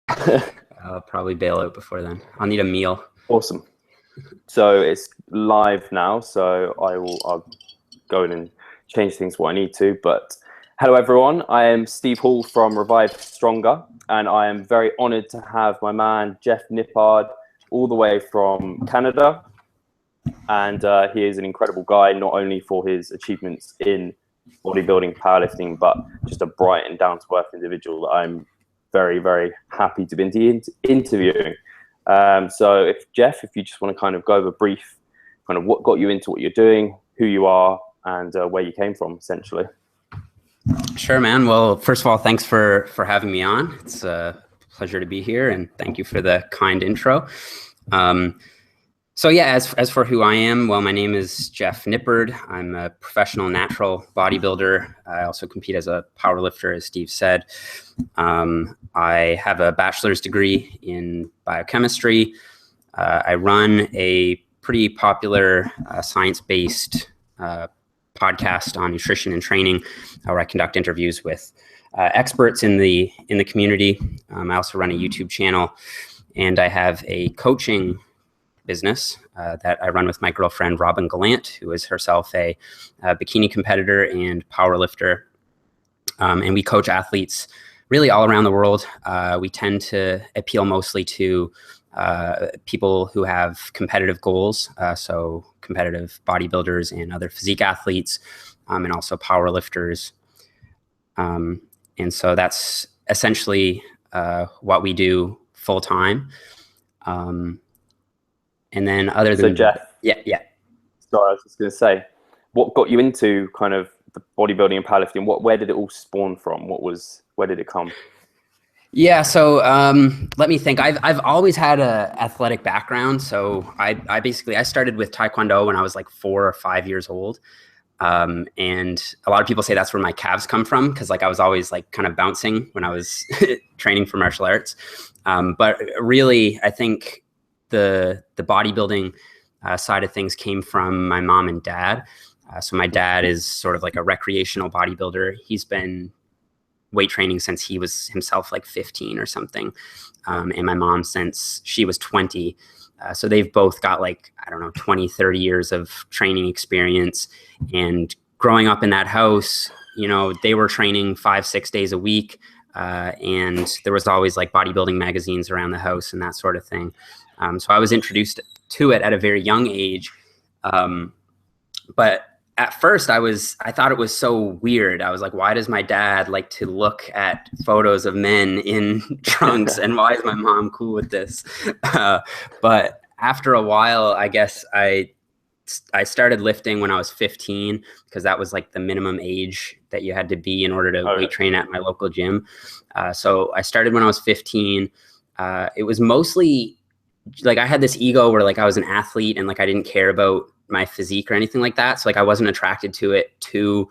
I'll probably bail out before then. I'll need a meal. Awesome. So it's live now, so I'll go in and change things what I need to. But hello everyone, I am Steve Hall from Revive Stronger, and I am very honoured to have my man Jeff Nippard all the way from Canada. And he is an incredible guy, not only for his achievements in bodybuilding, powerlifting, but just a bright and down-to-earth individual that I'm very, very happy to be interviewing. So if you just want to kind of go over brief, kind of what got you into what you're doing, who you are, and where you came from, essentially. Sure, man. Well, first of all, thanks for having me on. It's a pleasure to be here, and thank you for the kind intro. So yeah, as for who I am, well, my name is Jeff Nippard. I'm a professional natural bodybuilder. I also compete as a powerlifter, as Steve said. I have a bachelor's degree in biochemistry. I run a pretty popular science-based podcast on nutrition and training, where I conduct interviews with experts in the community. I also run a YouTube channel, and I have a coaching business that I run with my girlfriend, Robin Gallant, who is herself a bikini competitor and powerlifter. And we coach athletes really all around the world. We tend to appeal mostly to people who have competitive goals, so competitive bodybuilders and other physique athletes, and also powerlifters. And so that's essentially what we do full time. And then other than Jeff, yeah. Sorry, I was just going to say, what got you into kind of the bodybuilding and powerlifting? Where did it all spawn from? Where did it come? Yeah, so let me think. I've always had a athletic background. So I started with Taekwondo when I was like 4 or 5 years old. And a lot of people say that's where my calves come from, because like I was always like kind of bouncing when I was training for martial arts. But really, I think the bodybuilding side of things came from my mom and dad. So my dad is sort of like a recreational bodybuilder. He's been weight training since he was himself like 15 or something. And my mom since she was 20. So they've both got like, I don't know, 20, 30 years of training experience. And growing up in that house, you know, they were training 5-6 days a week. And there was always like bodybuilding magazines around the house and that sort of thing. So I was introduced to it at a very young age. But at first I thought it was so weird. I was like, why does my dad like to look at photos of men in trunks? And why is my mom cool with this? But after a while, I guess I started lifting when I was 15, because that was like the minimum age that you had to be in order to weight train at my local gym. So I started when I was 15. It was mostly like I had this ego where like I was an athlete and like I didn't care about my physique or anything like that. So like I wasn't attracted to it to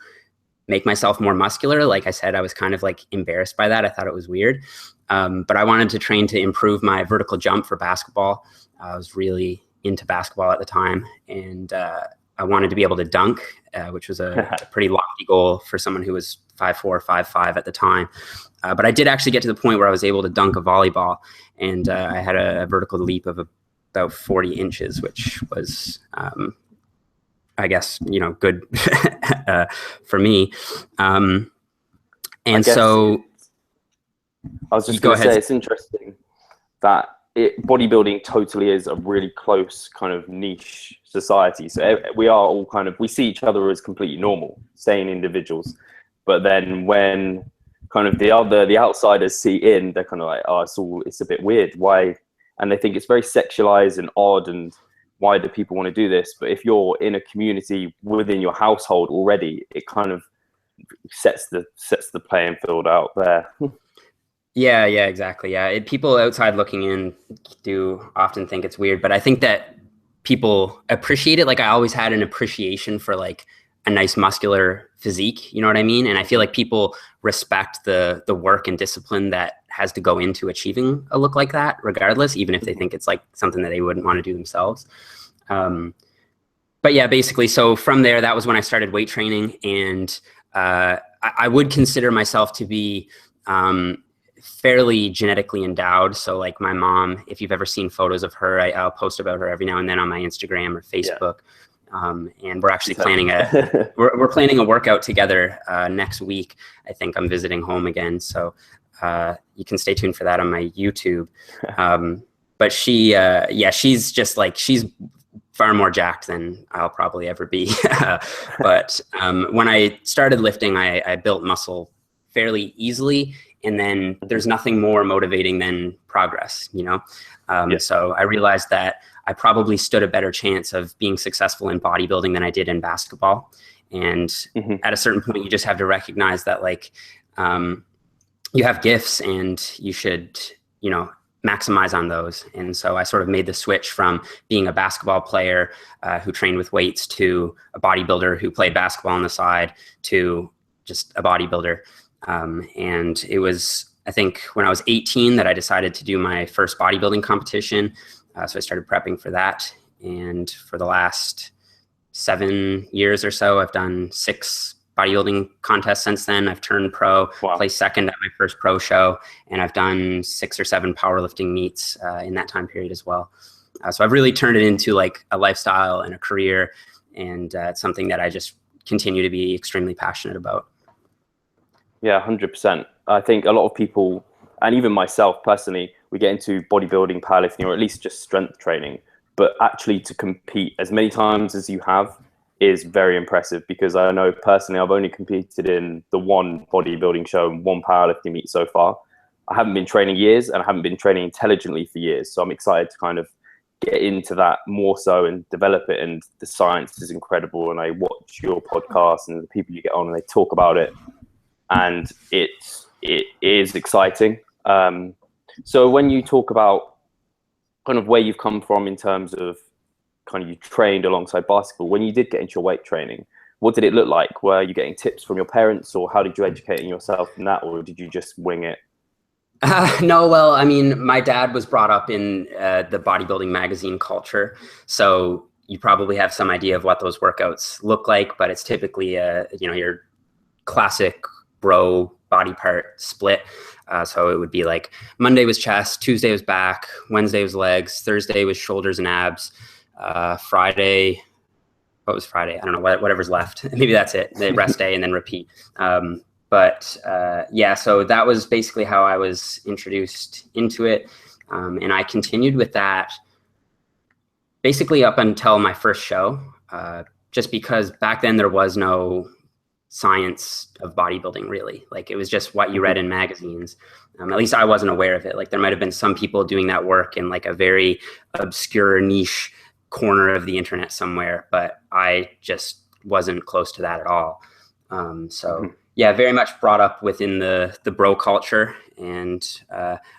make myself more muscular. Like I said, I was kind of like embarrassed by that. I thought it was weird. But I wanted to train to improve my vertical jump for basketball. I was really into basketball at the time, and I wanted to be able to dunk, which was a pretty lofty goal for someone who was 5'4", 5'5" at the time. But I did actually get to the point where I was able to dunk a volleyball, and I had a vertical leap of about 40 inches, which was, I guess, you know, good for me. And so I was just going to say, it's interesting that bodybuilding totally is a really close kind of niche society. So we are all kind of, we see each other as completely normal, sane individuals. But then when kind of the outsiders see in, they're kind of like, oh, it's a bit weird. Why? And they think it's very sexualized and odd, and why do people want to do this? But if you're in a community within your household already, it kind of sets the playing field out there. Yeah, exactly. Yeah, people outside looking in do often think it's weird, but I think that people appreciate it. Like I always had an appreciation for like a nice muscular physique, you know what I mean? And I feel like people respect the work and discipline that has to go into achieving a look like that, regardless, even if they think it's like something that they wouldn't want to do themselves. But yeah, basically, so from there, that was when I started weight training, and I would consider myself to be fairly genetically endowed. So like my mom, if you've ever seen photos of her, I'll post about her every now and then on my Instagram or Facebook. And we're actually planning we're planning a workout together next week. I think I'm visiting home again. So you can stay tuned for that on my YouTube. But she's just like, she's far more jacked than I'll probably ever be. But when I started lifting, I built muscle fairly easily. And then there's nothing more motivating than progress, you know? So I realized that I probably stood a better chance of being successful in bodybuilding than I did in basketball. And at a certain point, you just have to recognize that like, you have gifts and you should, you know, maximize on those. And so I sort of made the switch from being a basketball player who trained with weights to a bodybuilder who played basketball on the side to just a bodybuilder. And it was, I think, when I was 18 that I decided to do my first bodybuilding competition. So I started prepping for that. And for the last 7 years or so, I've done 6 bodybuilding contests since then. I've turned pro, placed second at my first pro show, and I've done 6 or 7 powerlifting meets in that time period as well. So I've really turned it into like a lifestyle and a career, and it's something that I just continue to be extremely passionate about. Yeah, 100%. I think a lot of people, and even myself personally, we get into bodybuilding, powerlifting, or at least just strength training, but actually to compete as many times as you have is very impressive, because I know personally I've only competed in the one bodybuilding show and one powerlifting meet so far. I haven't been training years, and I haven't been training intelligently for years. So I'm excited to kind of get into that more so and develop it. And the science is incredible. And I watch your podcast and the people you get on and they talk about it, and it is exciting. So when you talk about kind of where you've come from in terms of kind of you trained alongside basketball, when you did get into your weight training, what did it look like? Were you getting tips from your parents, or how did you educate yourself in that, or did you just wing it? No, well, I mean, my dad was brought up in the bodybuilding magazine culture. So you probably have some idea of what those workouts look like, but it's typically, you know, your classic bro body part split. So it would be like Monday was chest, Tuesday was back, Wednesday was legs, Thursday was shoulders and abs, Friday, what was Friday? I don't know, whatever's left. Maybe that's it, the rest day, and then repeat. But yeah, so that was basically how I was introduced into it. And I continued with that basically up until my first show, just because back then there was no science of bodybuilding really. Like it was just what you read in magazines. At least I wasn't aware of it. Like there might've been some people doing that work in like a very obscure niche corner of the internet somewhere, but I just wasn't close to that at all. So yeah, very much brought up within the bro culture. And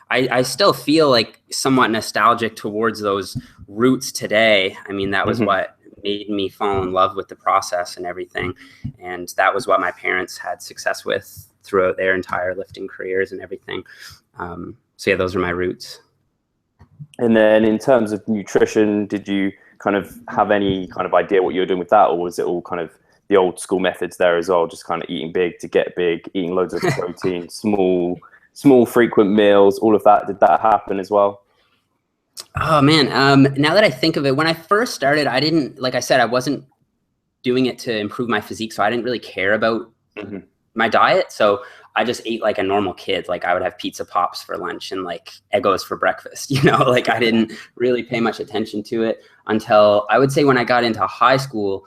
I still feel like somewhat nostalgic towards those roots today. I mean, that was what made me fall in love with the process and everything. And that was what my parents had success with throughout their entire lifting careers and everything. So yeah, those are my roots. And then in terms of nutrition, did you kind of have any kind of idea what you were doing with that? Or was it all kind of the old school methods there as well? Just kind of eating big to get big, eating loads of protein, small frequent meals, all of that. Did that happen as well? Oh man. Now that I think of it, when I first started, I didn't, like I said, I wasn't doing it to improve my physique. So I didn't really care about my diet. So I just ate like a normal kid. Like I would have pizza pops for lunch and like Eggos for breakfast, you know, like I didn't really pay much attention to it until I would say when I got into high school.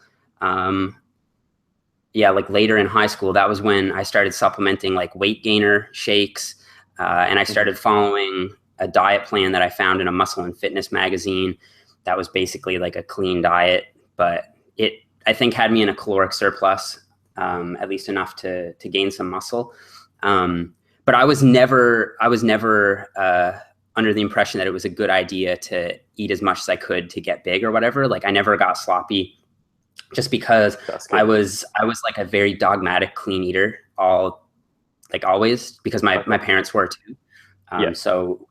Yeah, like later in high school, that was when I started supplementing like weight gainer shakes. And I started following a diet plan that I found in a muscle and fitness magazine that was basically like a clean diet, but it, I think, had me in a caloric surplus, at least enough to gain some muscle. But I was never under the impression that it was a good idea to eat as much as I could to get big or whatever. Like I never got sloppy, just because I was like a very dogmatic clean eater, always, because my parents were too. So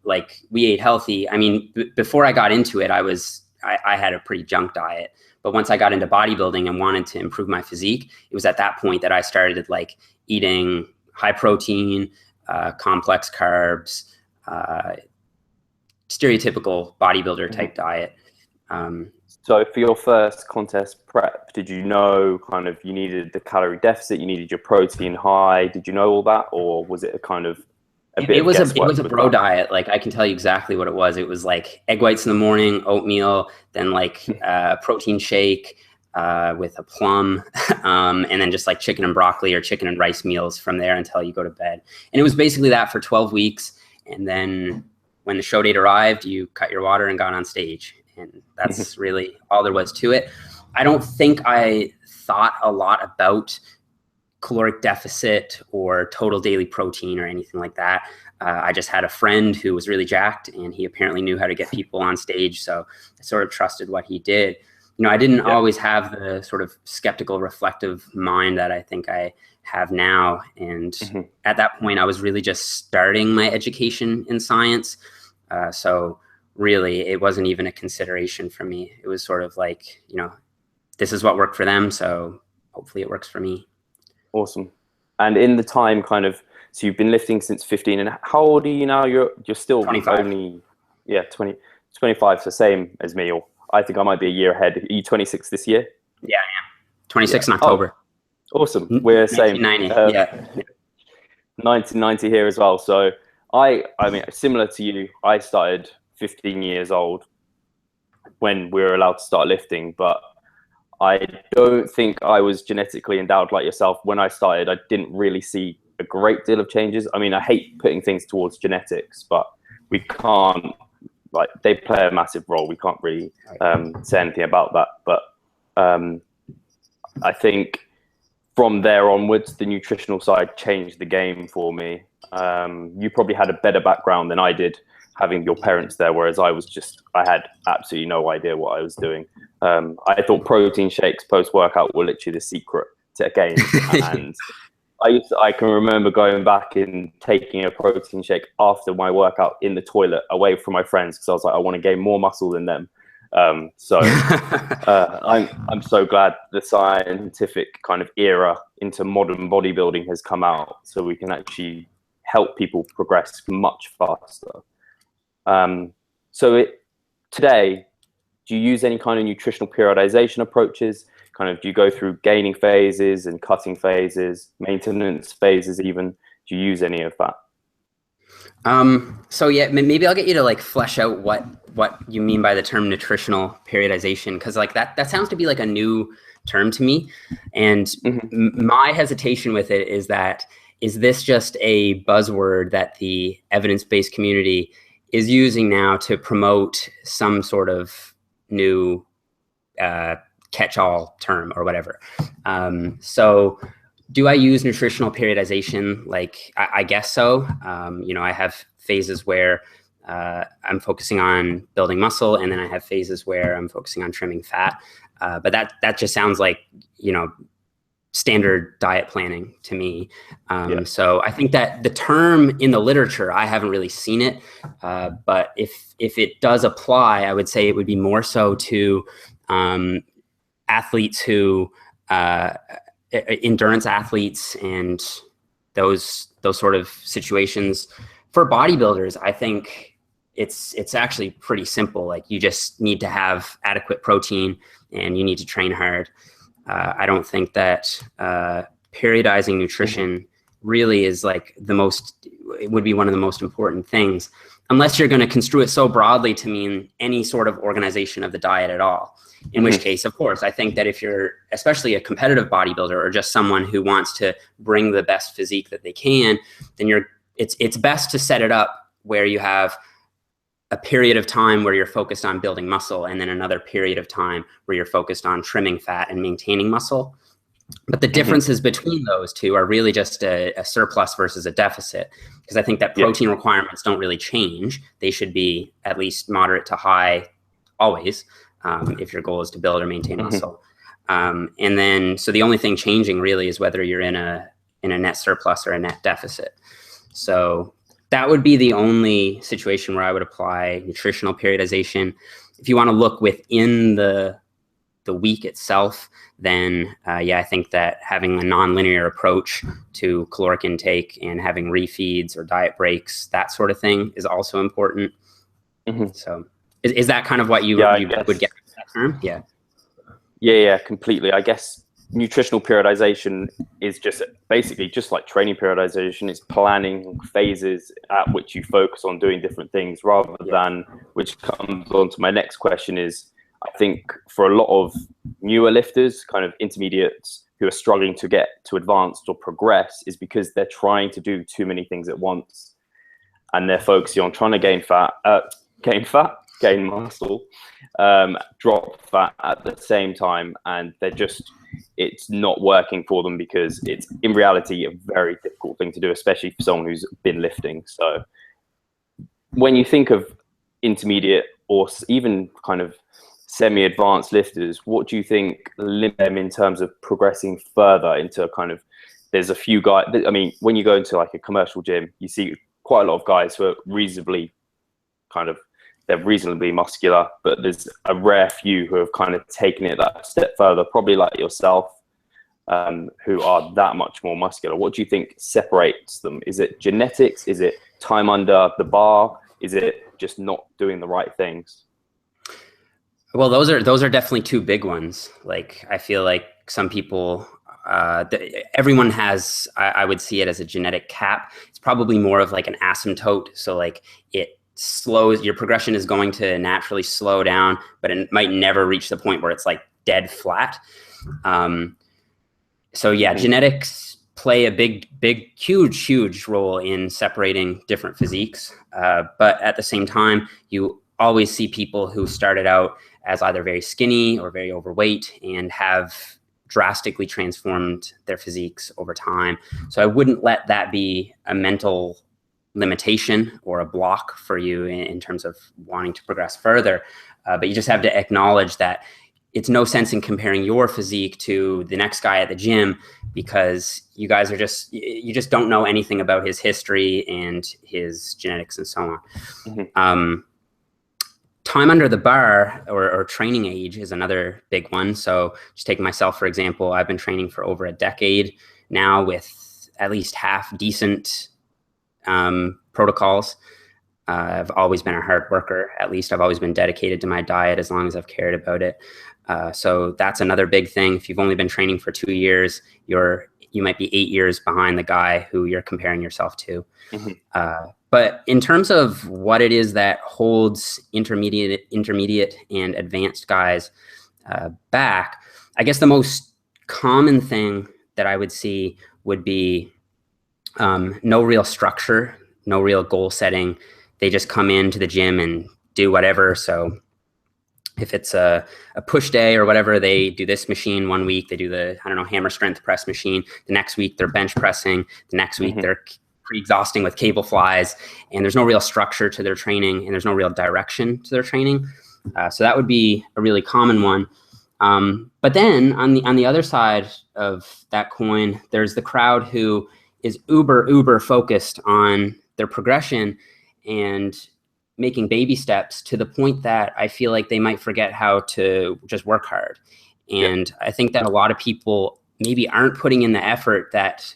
like we ate healthy. I mean, before I got into it, I had a pretty junk diet. But once I got into bodybuilding and wanted to improve my physique, it was at that point that I started like eating high protein, complex carbs, stereotypical bodybuilder type diet. So for your first contest prep, did you know kind of you needed the calorie deficit, you needed your protein high? Did you know all that, or was it a kind of it was a bro diet. Like, I can tell you exactly what it was. It was like egg whites in the morning, oatmeal, then like protein shake with a plum, and then just like chicken and broccoli or chicken and rice meals from there until you go to bed. And it was basically that for 12 weeks. And then when the show date arrived, you cut your water and got on stage. And that's really all there was to it. I don't think I thought a lot about caloric deficit or total daily protein or anything like that. I just had a friend who was really jacked, and he apparently knew how to get people on stage. So I sort of trusted what he did. You know, I didn't always have the sort of skeptical, reflective mind that I think I have now. And at that point, I was really just starting my education in science. So really, it wasn't even a consideration for me. It was sort of like, you know, this is what worked for them, so hopefully it works for me. Awesome. And in the time kind of, so you've been lifting since 15, and how old are you now? You're still 25. Only, 25, so same as me, or I think I might be a year ahead. Are you 26 this year? Yeah, I am. 26 in October. Oh, awesome. We're same. 1990, 1990 here as well. So I mean, similar to you, I started 15 years old when we were allowed to start lifting, but I don't think I was genetically endowed like yourself. When I started, I didn't really see a great deal of changes. I mean, I hate putting things towards genetics, but we can't, like, they play a massive role. We can't really say anything about that. But I think from there onwards, the nutritional side changed the game for me. You probably had a better background than I did, having your parents there, whereas I had absolutely no idea what I was doing. I thought protein shakes post-workout were literally the secret to gains. And I can remember going back and taking a protein shake after my workout in the toilet away from my friends, because I was like, I want to gain more muscle than them. I'm so glad the scientific kind of era into modern bodybuilding has come out, so we can actually help people progress much faster. Today, do you use any kind of nutritional periodization approaches? Kind of, do you go through gaining phases and cutting phases, maintenance phases even? Do you use any of that? So yeah, maybe I'll get you to like flesh out what you mean by the term nutritional periodization, because like that sounds to be like a new term to me. And my hesitation with it is that, is this just a buzzword that the evidence-based community is using now to promote some sort of new catch-all term or whatever? So do I use nutritional periodization? Like, I guess so. You know, I have phases where I'm focusing on building muscle, and then I have phases where I'm focusing on trimming fat. But that just sounds like, you know, standard diet planning to me. So I think that the term in the literature, I haven't really seen it. But if it does apply, I would say it would be more so to athletes who, endurance athletes and those sort of situations. For bodybuilders, I think it's actually pretty simple. Like, you just need to have adequate protein and you need to train hard. I don't think that periodizing nutrition really is like it would be one of the most important things, unless you're going to construe it so broadly to mean any sort of organization of the diet at all. In which case, of course, I think that if you're especially a competitive bodybuilder or just someone who wants to bring the best physique that they can, then it's best to set it up where you have a period of time where you're focused on building muscle, and then another period of time where you're focused on trimming fat and maintaining muscle. But the differences between those two are really just a surplus versus a deficit, because I think that protein requirements don't really change. They should be at least moderate to high always, if your goal is to build or maintain muscle. And then, so the only thing changing really is whether you're in a net surplus or a net deficit. So that would be the only situation where I would apply nutritional periodization. If you want to look within the the week itself, then yeah, I think that having a non-linear approach to caloric intake and having refeeds or diet breaks, that sort of thing, is also important. So is that kind of what you would get from that term? Yeah. Yeah, completely. I guess nutritional periodization is just basically just like training periodization. It's planning phases at which you focus on doing different things, rather than, which comes on to my next question, is I think for a lot of newer lifters, kind of intermediates who are struggling to get to advanced or progress, is because they're trying to do too many things at once, and they're focusing on trying to gain muscle, drop fat at the same time, and it's not working for them, because it's in reality a very difficult thing to do, especially for someone who's been lifting. So when you think of intermediate or even kind of semi-advanced lifters, what do you think limit them in terms of progressing further into kind of, there's a few guys, I mean, when you go into like a commercial gym, you see quite a lot of guys who are they're reasonably muscular, but there's a rare few who have kind of taken it that step further, probably like yourself, who are that much more muscular. What do you think separates them? Is it genetics? Is it time under the bar? Is it just not doing the right things? Well, those are definitely two big ones. Like, I feel like some people, everyone has, I would see it as a genetic cap. It's probably more of like an asymptote. So like it slows, your progression is going to naturally slow down, but it might never reach the point where it's like dead flat. So yeah, genetics play a big, huge role in separating different physiques. But at the same time, you always see people who started out as either very skinny or very overweight and have drastically transformed their physiques over time. So I wouldn't let that be a mental limitation or a block for you in terms of wanting to progress further. But you just have to acknowledge that it's no sense in comparing your physique to the next guy at the gym, because you guys are you just don't know anything about his history and his genetics and so on. Time under the bar or training age is another big one. So just taking myself, for example, I've been training for over a decade now with at least half decent protocols. I've always been a hard worker. At least I've always been dedicated to my diet as long as I've cared about it. So that's another big thing. If you've only been training for 2 years, you might be 8 years behind the guy who you're comparing yourself to. But in terms of what it is that holds intermediate and advanced guys back, I guess the most common thing that I would see would be no real structure, no real goal setting. They just come into the gym and do whatever. So if it's a push day or whatever, they do this machine one week, they do the, hammer strength press machine. The next week they're bench pressing. The next week they're pre-exhausting with cable flies, and there's no real structure to their training and there's no real direction to their training. So that would be a really common one. But then on the other side of that coin, there's the crowd who is uber focused on their progression and making baby steps to the point that I feel like they might forget how to just work hard. And I think that a lot of people maybe aren't putting in the effort that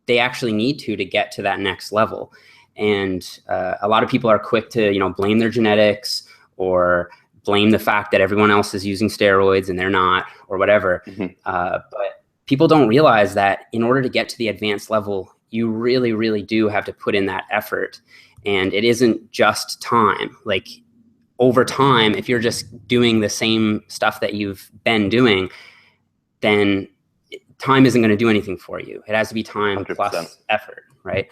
they actually need to get to that next level. And a lot of people are quick to, blame their genetics or blame the fact that everyone else is using steroids and they're not, or whatever. But people don't realize that in order to get to the advanced level, you really do have to put in that effort. And it isn't just time. Like, over time, if you're just doing the same stuff that you've been doing, then time isn't going to do anything for you. It has to be time 100%. Plus effort, right?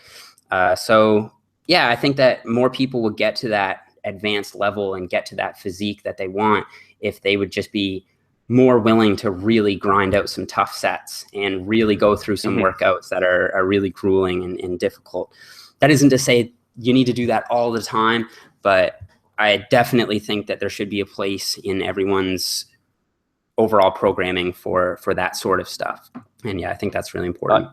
So yeah, I think that more people would get to that advanced level and get to that physique that they want if they would just be more willing to really grind out some tough sets and really go through some workouts that are really grueling and difficult. That isn't to say you need to do that all the time, but I definitely think that there should be a place in everyone's overall programming for that sort of stuff. And yeah, I think that's really important.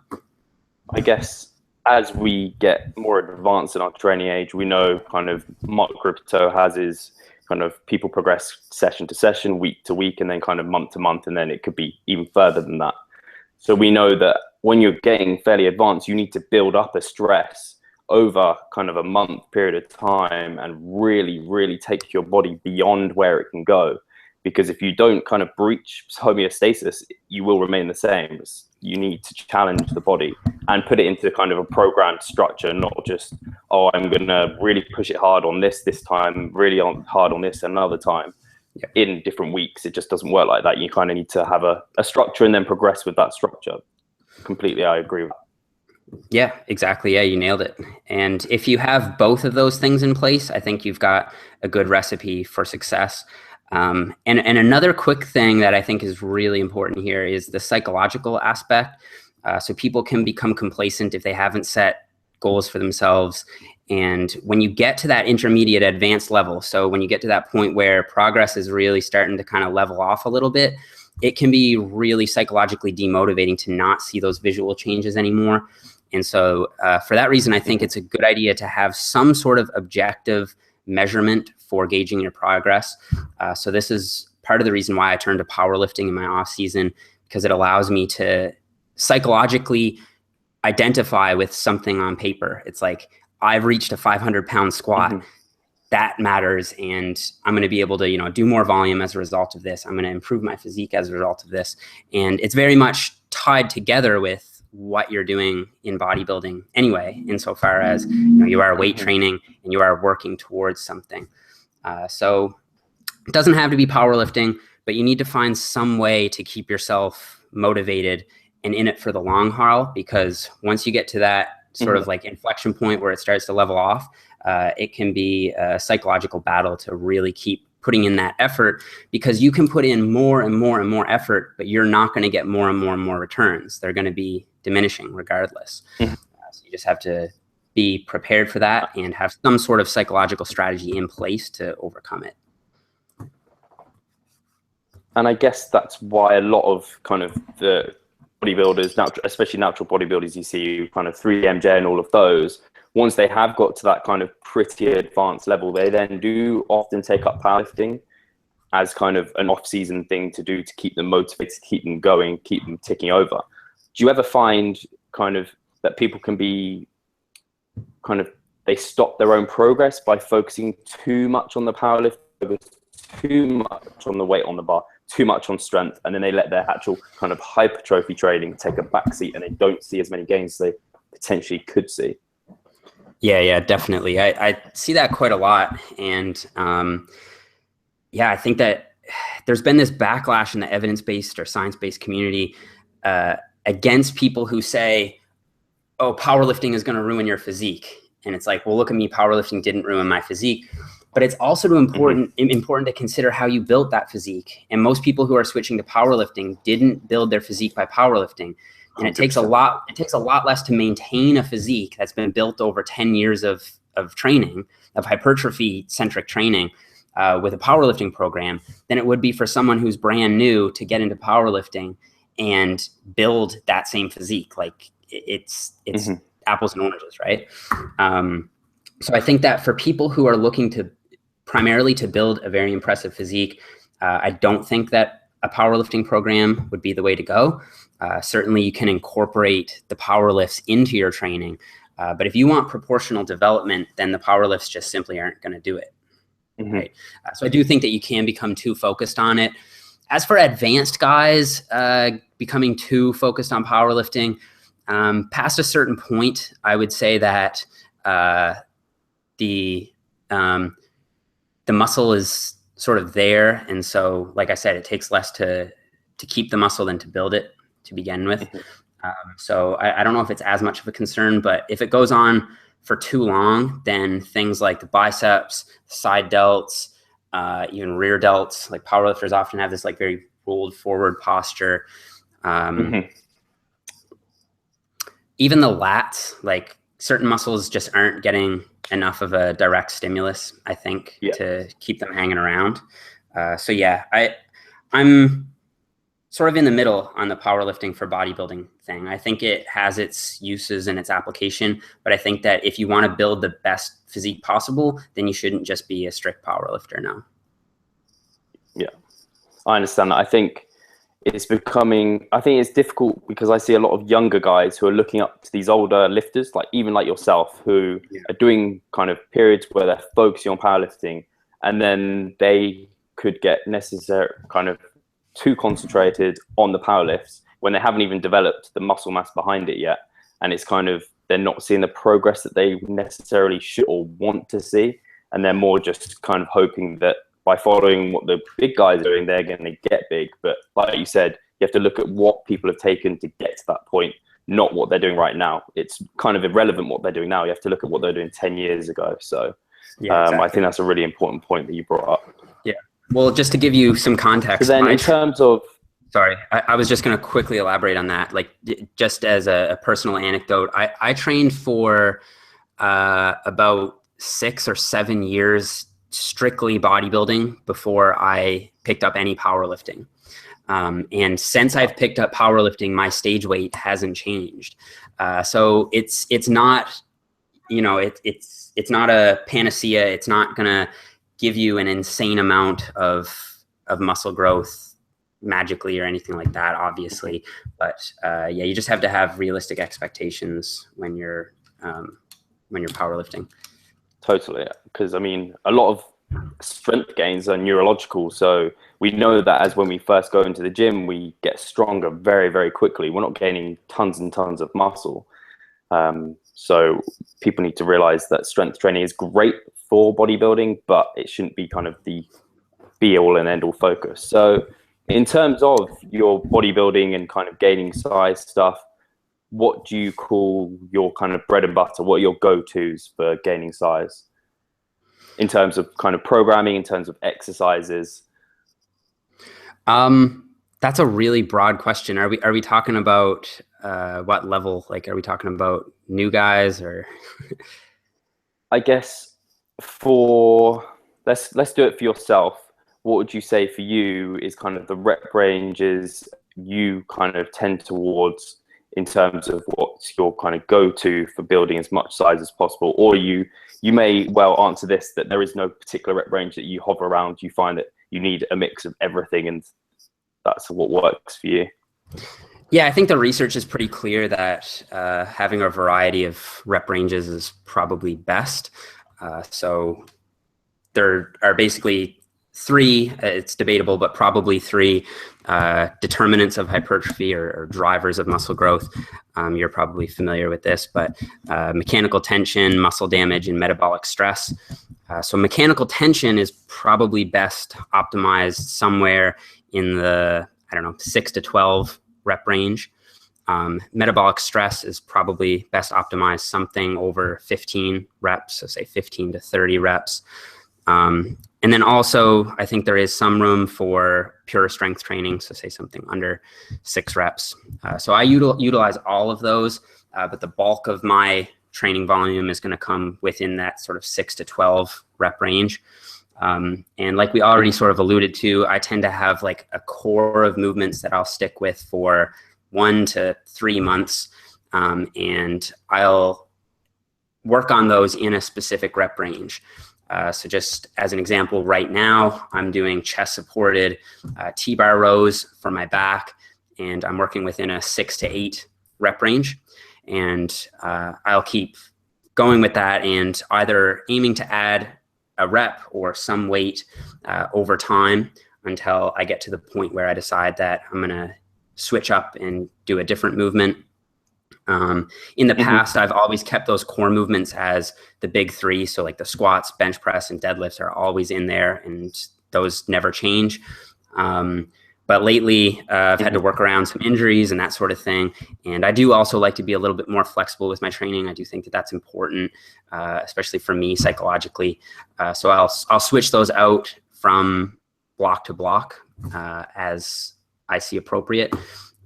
I guess as we get more advanced in our training age, we know kind of Mark Rippetoe has his kind of people progress session to session, week to week, and then kind of month to month, and then it could be even further than that. So we know that when you're getting fairly advanced, you need to build up a stress over kind of a month period of time and really take your body beyond where it can go. Because if you don't kind of breach homeostasis, you will remain the same. You need to challenge the body and put it into kind of a programmed structure, not just, oh, I'm going to really push it hard on this time, really hard on this another time. In different weeks. It just doesn't work like that. You kind of need to have a structure and then progress with that structure. Completely, I agree with that. Yeah, exactly. Yeah, you nailed it. And if you have both of those things in place, I think you've got a good recipe for success. And another quick thing that I think is really important here is the psychological aspect. So people can become complacent if they haven't set goals for themselves. And when you get to that intermediate advanced level, so when you get to that point where progress is really starting to kind of level off a little bit, it can be really psychologically demotivating to not see those visual changes anymore. And so for that reason, I think it's a good idea to have some sort of objective measurement for gauging your progress. So this is part of the reason why I turned to powerlifting in my off season, because it allows me to psychologically identify with something on paper. It's like, I've reached a 500-pound squat. That matters. And I'm going to be able to, you know, do more volume as a result of this. I'm going to improve my physique as a result of this. And it's very much tied together with what you're doing in bodybuilding anyway, insofar as, you know, you are weight training and you are working towards something. So it doesn't have to be powerlifting, but you need to find some way to keep yourself motivated and in it for the long haul, because once you get to that sort of like inflection point where it starts to level off, it can be a psychological battle to really keep putting in that effort, because you can put in more and more and more effort, but you're not going to get more and more and more returns. They're going to be diminishing regardless. So you just have to be prepared for that and have some sort of psychological strategy in place to overcome it. And I guess that's why a lot of kind of the bodybuilders, especially natural bodybuilders, you see kind of 3MJ and all of those, once they have got to that kind of pretty advanced level, they then do often take up powerlifting as kind of an off-season thing to do to keep them motivated, to keep them going, keep them ticking over. Do you ever find kind of that people can be kind of, they stop their own progress by focusing too much on the powerlifting, too much on the weight on the bar, too much on strength, and then they let their actual kind of hypertrophy training take a backseat and they don't see as many gains as they potentially could see? Yeah, definitely. I see that quite a lot. And yeah, I think that there's been this backlash in the evidence-based or science-based community against people who say, oh, powerlifting is going to ruin your physique. And it's like, well, look at me, powerlifting didn't ruin my physique. But it's also important to consider how you built that physique. And most people who are switching to powerlifting didn't build their physique by powerlifting. And it takes a lot less to maintain a physique that's been built over 10 years of training, of hypertrophy-centric training with a powerlifting program than it would be for someone who's brand new to get into powerlifting and build that same physique. Like it's apples and oranges, right? So I think that for people who are looking to primarily to build a very impressive physique, I don't think that a powerlifting program would be the way to go. Certainly you can incorporate the power lifts into your training. But if you want proportional development, then the power lifts just simply aren't going to do it. Right? So I do think that you can become too focused on it. As for advanced guys becoming too focused on powerlifting, past a certain point, I would say that the muscle is sort of there. And so, like I said, it takes less to keep the muscle than to build it to begin with. So I don't know if it's as much of a concern, but if it goes on for too long, then things like the biceps, side delts, even rear delts, like powerlifters often have this like very rolled forward posture. Even the lats, like certain muscles just aren't getting enough of a direct stimulus, I think, to keep them hanging around. So yeah, I'm sort of in the middle on the powerlifting for bodybuilding thing. I think it has its uses and its application, but I think that if you want to build the best physique possible, then you shouldn't just be a strict powerlifter now. Yeah, I understand that. I think it's difficult because I see a lot of younger guys who are looking up to these older lifters, like even like yourself, who are doing kind of periods where they're focusing on powerlifting, and then they could get kind of too concentrated on the powerlifts when they haven't even developed the muscle mass behind it yet. And it's kind of, they're not seeing the progress that they necessarily should or want to see. And they're more just kind of hoping that by following what the big guys are doing, they're going to get big. But like you said, you have to look at what people have taken to get to that point, not what they're doing right now. It's kind of irrelevant what they're doing now. You have to look at what they're doing 10 years ago. So exactly. I think that's a really important point that you brought up. Yeah. Well, just to give you some context. So then in terms of... Sorry, I was just going to quickly elaborate on that. Like, just as a personal anecdote, I trained for about 6 or 7 years strictly bodybuilding before I picked up any powerlifting. And since I've picked up powerlifting, my stage weight hasn't changed. So it's not, you know, it's not a panacea. It's not going to give you an insane amount of muscle growth magically or anything like that, obviously. But yeah, you just have to have realistic expectations when you're powerlifting. Totally, because I mean, a lot of strength gains are neurological. So we know that as when we first go into the gym, we get stronger very, very quickly. We're not gaining tons and tons of muscle. So people need to realize that strength training is great for bodybuilding, but it shouldn't be kind of the be all and end all focus. So in terms of your bodybuilding and kind of gaining size stuff, what do you call your kind of bread and butter? What are your go-tos for gaining size in terms of kind of programming, in terms of exercises? That's a really broad question. Are we talking about what level? Like, are we talking about new guys or? I guess let's do it for yourself. What would you say for you is kind of the rep ranges you kind of tend towards in terms of what's your kind of go-to for building as much size as possible? Or you may well answer this, that there is no particular rep range that you hover around. You find that you need a mix of everything and that's what works for you. Yeah, I think the research is pretty clear that having a variety of rep ranges is probably best. So there are basically 3, it's debatable, but probably 3 determinants of hypertrophy or drivers of muscle growth. You're probably familiar with this, but mechanical tension, muscle damage, and metabolic stress. So mechanical tension is probably best optimized somewhere in the, 6 to 12 rep range. Metabolic stress is probably best optimized something over 15 reps, so say 15 to 30 reps. And then also, I think there is some room for pure strength training, so say something under 6 reps. So I utilize all of those, but the bulk of my training volume is going to come within that sort of 6 to 12 rep range. And like we already sort of alluded to, I tend to have like a core of movements that I'll stick with for 1 to 3 months. And I'll work on those in a specific rep range. So just as an example, right now I'm doing chest supported T-bar rows for my back, and I'm working within a 6 to 8 rep range. And I'll keep going with that and either aiming to add a rep or some weight over time until I get to the point where I decide that I'm going to switch up and do a different movement. In the past, I've always kept those core movements as the big 3. So like the squats, bench press, and deadlifts are always in there, and those never change. But lately, I've had to work around some injuries and that sort of thing. And I do also like to be a little bit more flexible with my training. I do think that that's important, especially for me psychologically. So I'll switch those out from block to block as I see appropriate.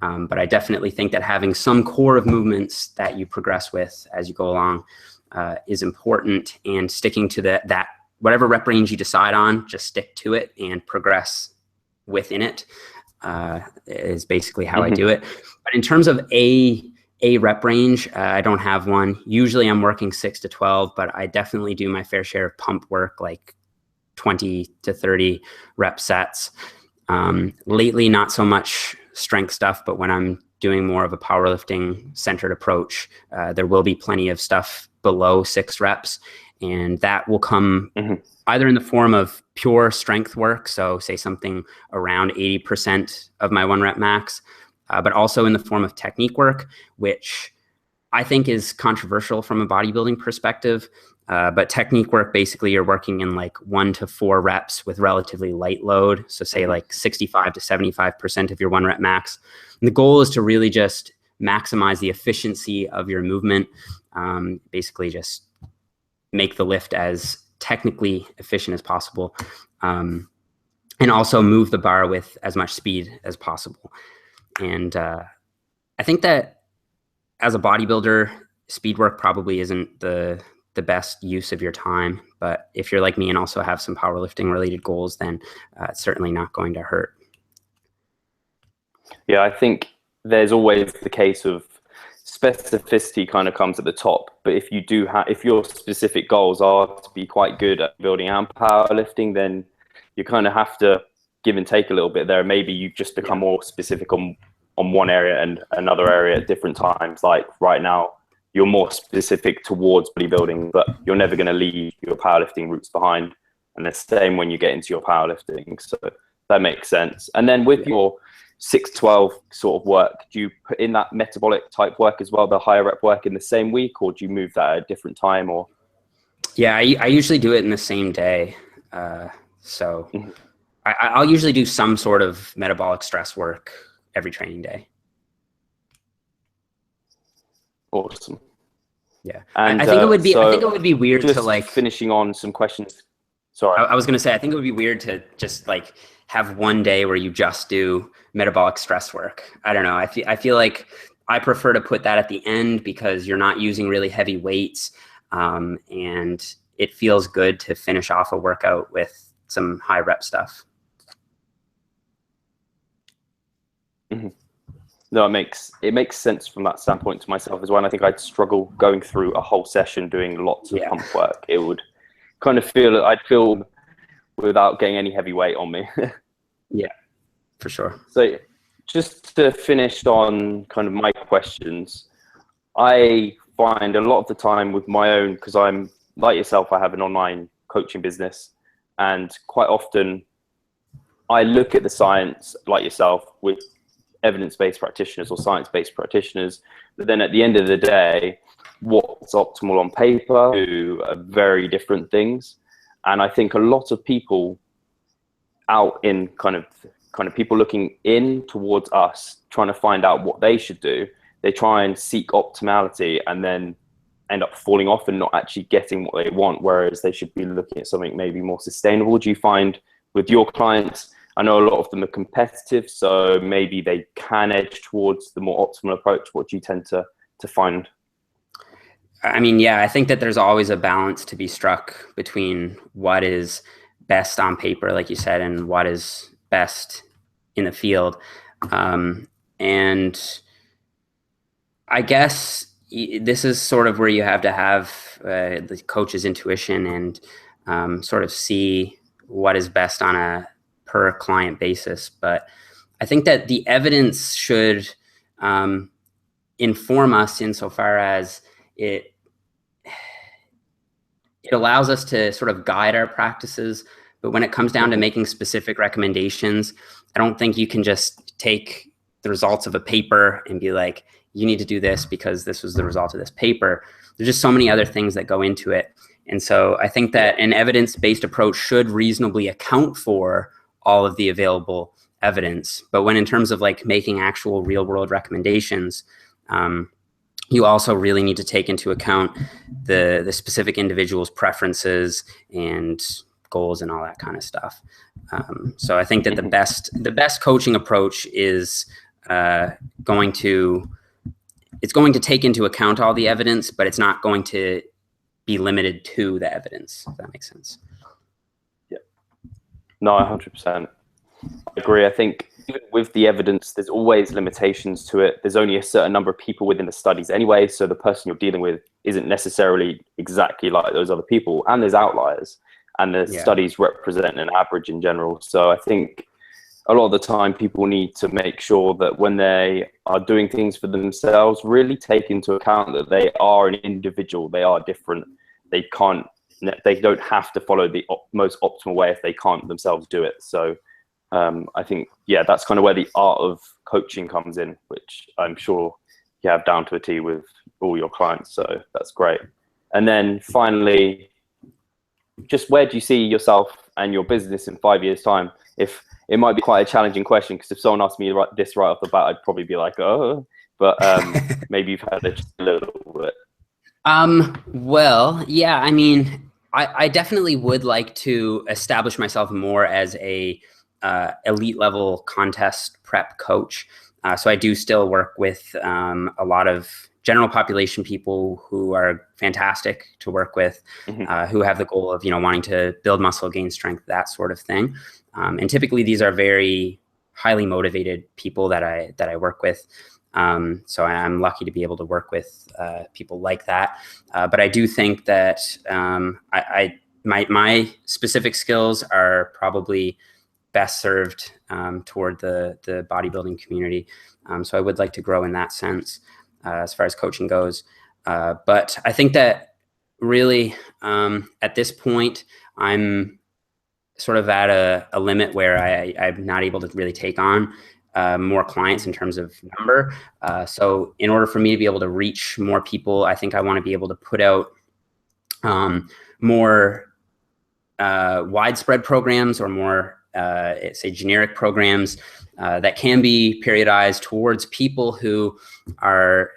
But I definitely think that having some core of movements that you progress with as you go along is important, and sticking to that whatever rep range you decide on, just stick to it and progress within it is basically how I do it. But in terms of a rep range, I don't have one. Usually I'm working 6 to 12, but I definitely do my fair share of pump work, like 20 to 30 rep sets. Lately, not so much strength stuff, but when I'm doing more of a powerlifting centered approach, there will be plenty of stuff below 6 reps. And that will come either in the form of pure strength work, so say something around 80% of my 1 rep max, but also in the form of technique work, which I think is controversial from a bodybuilding perspective. But technique work, basically you're working in like 1 to 4 reps with relatively light load. So say like 65 to 75% of your 1 rep max. And the goal is to really just maximize the efficiency of your movement. Basically just make the lift as technically efficient as possible. And also move the bar with as much speed as possible. And I think that as a bodybuilder, speed work probably isn't the best use of your time. But if you're like me and also have some powerlifting related goals, then it's certainly not going to hurt. Yeah, I think there's always the case of specificity kind of comes at the top. But if you do if your specific goals are to be quite good at building and powerlifting, then you kind of have to give and take a little bit there. Maybe you just become more specific on one area and another area at different times. Like right now, you're more specific towards bodybuilding, but you're never going to leave your powerlifting roots behind. And the same when you get into your powerlifting. So that makes sense. And then with your 6-12 sort of work, do you put in that metabolic type work as well, the higher rep work in the same week, or do you move that at a different time? Or yeah, I usually do it in the same day. So I'll usually do some sort of metabolic stress work every training day. Awesome. Yeah, and I think it would be. I think it would be weird to like finishing on some questions. Sorry, I was going to say I think it would be weird to just like have one day where you just do metabolic stress work. I don't know. I feel like I prefer to put that at the end because you're not using really heavy weights, and it feels good to finish off a workout with some high rep stuff. No, it makes sense from that standpoint to myself as well. And I think I'd struggle going through a whole session doing lots of pump work. It would kind of I'd feel without getting any heavy weight on me. Yeah, for sure. So just to finish on kind of my questions, I find a lot of the time with my own, because I'm like yourself, I have an online coaching business, and quite often I look at the science like yourself with evidence-based practitioners or science-based practitioners, but then at the end of the day, what's optimal on paper do very different things. And I think a lot of people out in kind of people looking in towards us, trying to find out what they should do, they try and seek optimality and then end up falling off and not actually getting what they want, whereas they should be looking at something maybe more sustainable. Do you find with your clients, I know a lot of them are competitive, so maybe they can edge towards the more optimal approach. What do you tend to find? I mean, yeah, I think that there's always a balance to be struck between what is best on paper, like you said, and what is best in the field. And I guess this is sort of where you have to have the coach's intuition and sort of see what is best on a per client basis. But I think that the evidence should inform us insofar as it allows us to sort of guide our practices. But when it comes down to making specific recommendations, I don't think you can just take the results of a paper and be like, you need to do this because this was the result of this paper. There's just so many other things that go into it. And so I think that an evidence-based approach should reasonably account for all of the available evidence. But when in terms of like making actual real world recommendations, you also really need to take into account the specific individual's preferences and goals and all that kind of stuff. So I think that the best coaching approach is going to take into account all the evidence, but it's not going to be limited to the evidence, if that makes sense. Yeah. No, 100%. I agree. I think even with the evidence, there's always limitations to it. There's only a certain number of people within the studies anyway, so the person you're dealing with isn't necessarily exactly like those other people, and there's outliers. and the studies represent an average in general. So I think a lot of the time people need to make sure that when they are doing things for themselves, really take into account that they are an individual, they are different. They don't have to follow the most optimal way if they can't themselves do it. So I think, that's kind of where the art of coaching comes in, which I'm sure you have down to a T with all your clients. So that's great. And then finally, just where do you see yourself and your business in 5 years' time? If it might be quite a challenging question, because if someone asked me this right off the bat, I'd probably be like, oh, but maybe you've had it just a little bit. Well, yeah, I mean, I definitely would like to establish myself more as a elite level contest prep coach. So I do still work with a lot of general population people who are fantastic to work with, who have the goal of, wanting to build muscle, gain strength, that sort of thing. And typically these are very highly motivated people that I work with. So I'm lucky to be able to work with people like that. But I do think that my specific skills are probably best served toward the bodybuilding community. So I would like to grow in that sense as far as coaching goes. But I think that really at this point, I'm sort of at a limit where I'm not able to really take on more clients in terms of number. So in order for me to be able to reach more people, I think I want to be able to put out more widespread programs, or more, say, generic programs that can be periodized towards people who have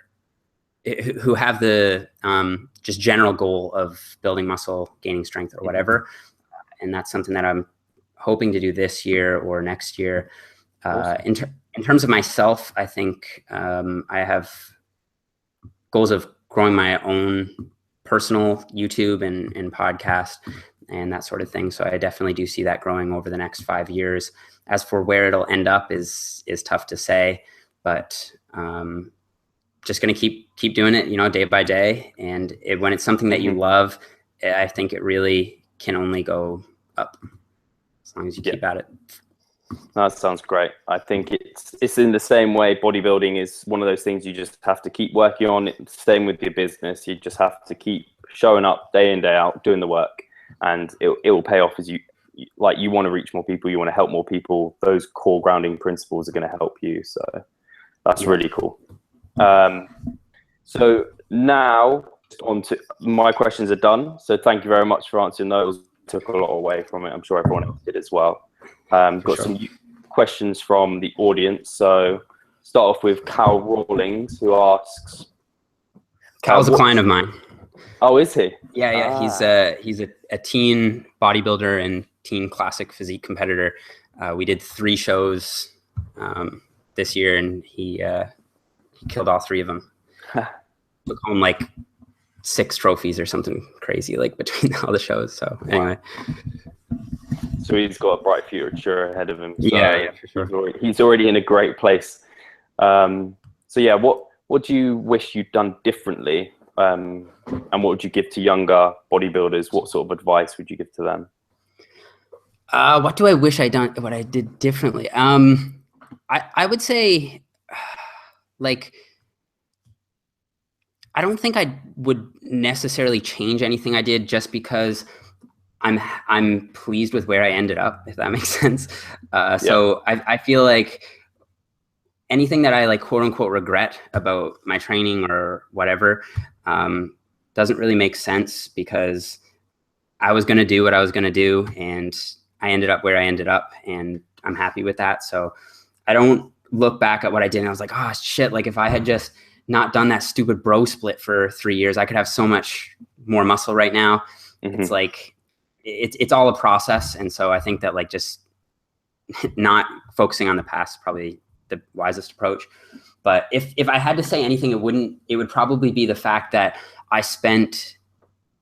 the just general goal of building muscle, gaining strength, or whatever. And that's something that I'm hoping to do this year or next year. Awesome. In terms of myself, I think I have goals of growing my own personal YouTube and podcast and that sort of thing. So I definitely do see that growing over the next 5 years. As for where it'll end up is tough to say, but just going to keep doing it, day by day. And when it's something that you love, I think it really can only go up as long as you keep at it. That sounds great. I think it's in the same way. Bodybuilding is one of those things you just have to keep working on. Same with your business. You just have to keep showing up day in, day out, doing the work, and it will pay off as you want to reach more people. You want to help more people. Those core grounding principles are going to help you. So that's really cool. So now on to my questions are done. So thank you very much for answering those. Took a lot away from it. I'm sure everyone else did as well. Got some questions from the audience. So start off with Cal Rawlings, who asks. Cal's a client of mine. Oh, is he? Yeah. He's a teen bodybuilder and teen classic physique competitor. We did 3 shows this year, and he killed all 3 of them. Took home like 6 trophies or something crazy, like between all the shows. So anyway. So he's got a bright future ahead of him. So yeah, for sure. He's already in a great place. So yeah, what do you wish you'd done differently? And what would you give to younger bodybuilders? What sort of advice would you give to them? What do I wish what I did differently? I would say, like, I don't think I would necessarily change anything I did, just because I'm pleased with where I ended up, if that makes sense. So I feel like anything that I like quote unquote regret about my training or whatever doesn't really make sense, because I was going to do what I was going to do, and I ended up where I ended up, and I'm happy with that. So I don't look back at what I did and I was like, oh shit, like if I had just not done that stupid bro split for 3 years, I could have so much more muscle right now. It's like, it's all a process. And so I think that like just not focusing on the past is probably the wisest approach. But if I had to say anything, it would probably be the fact that I spent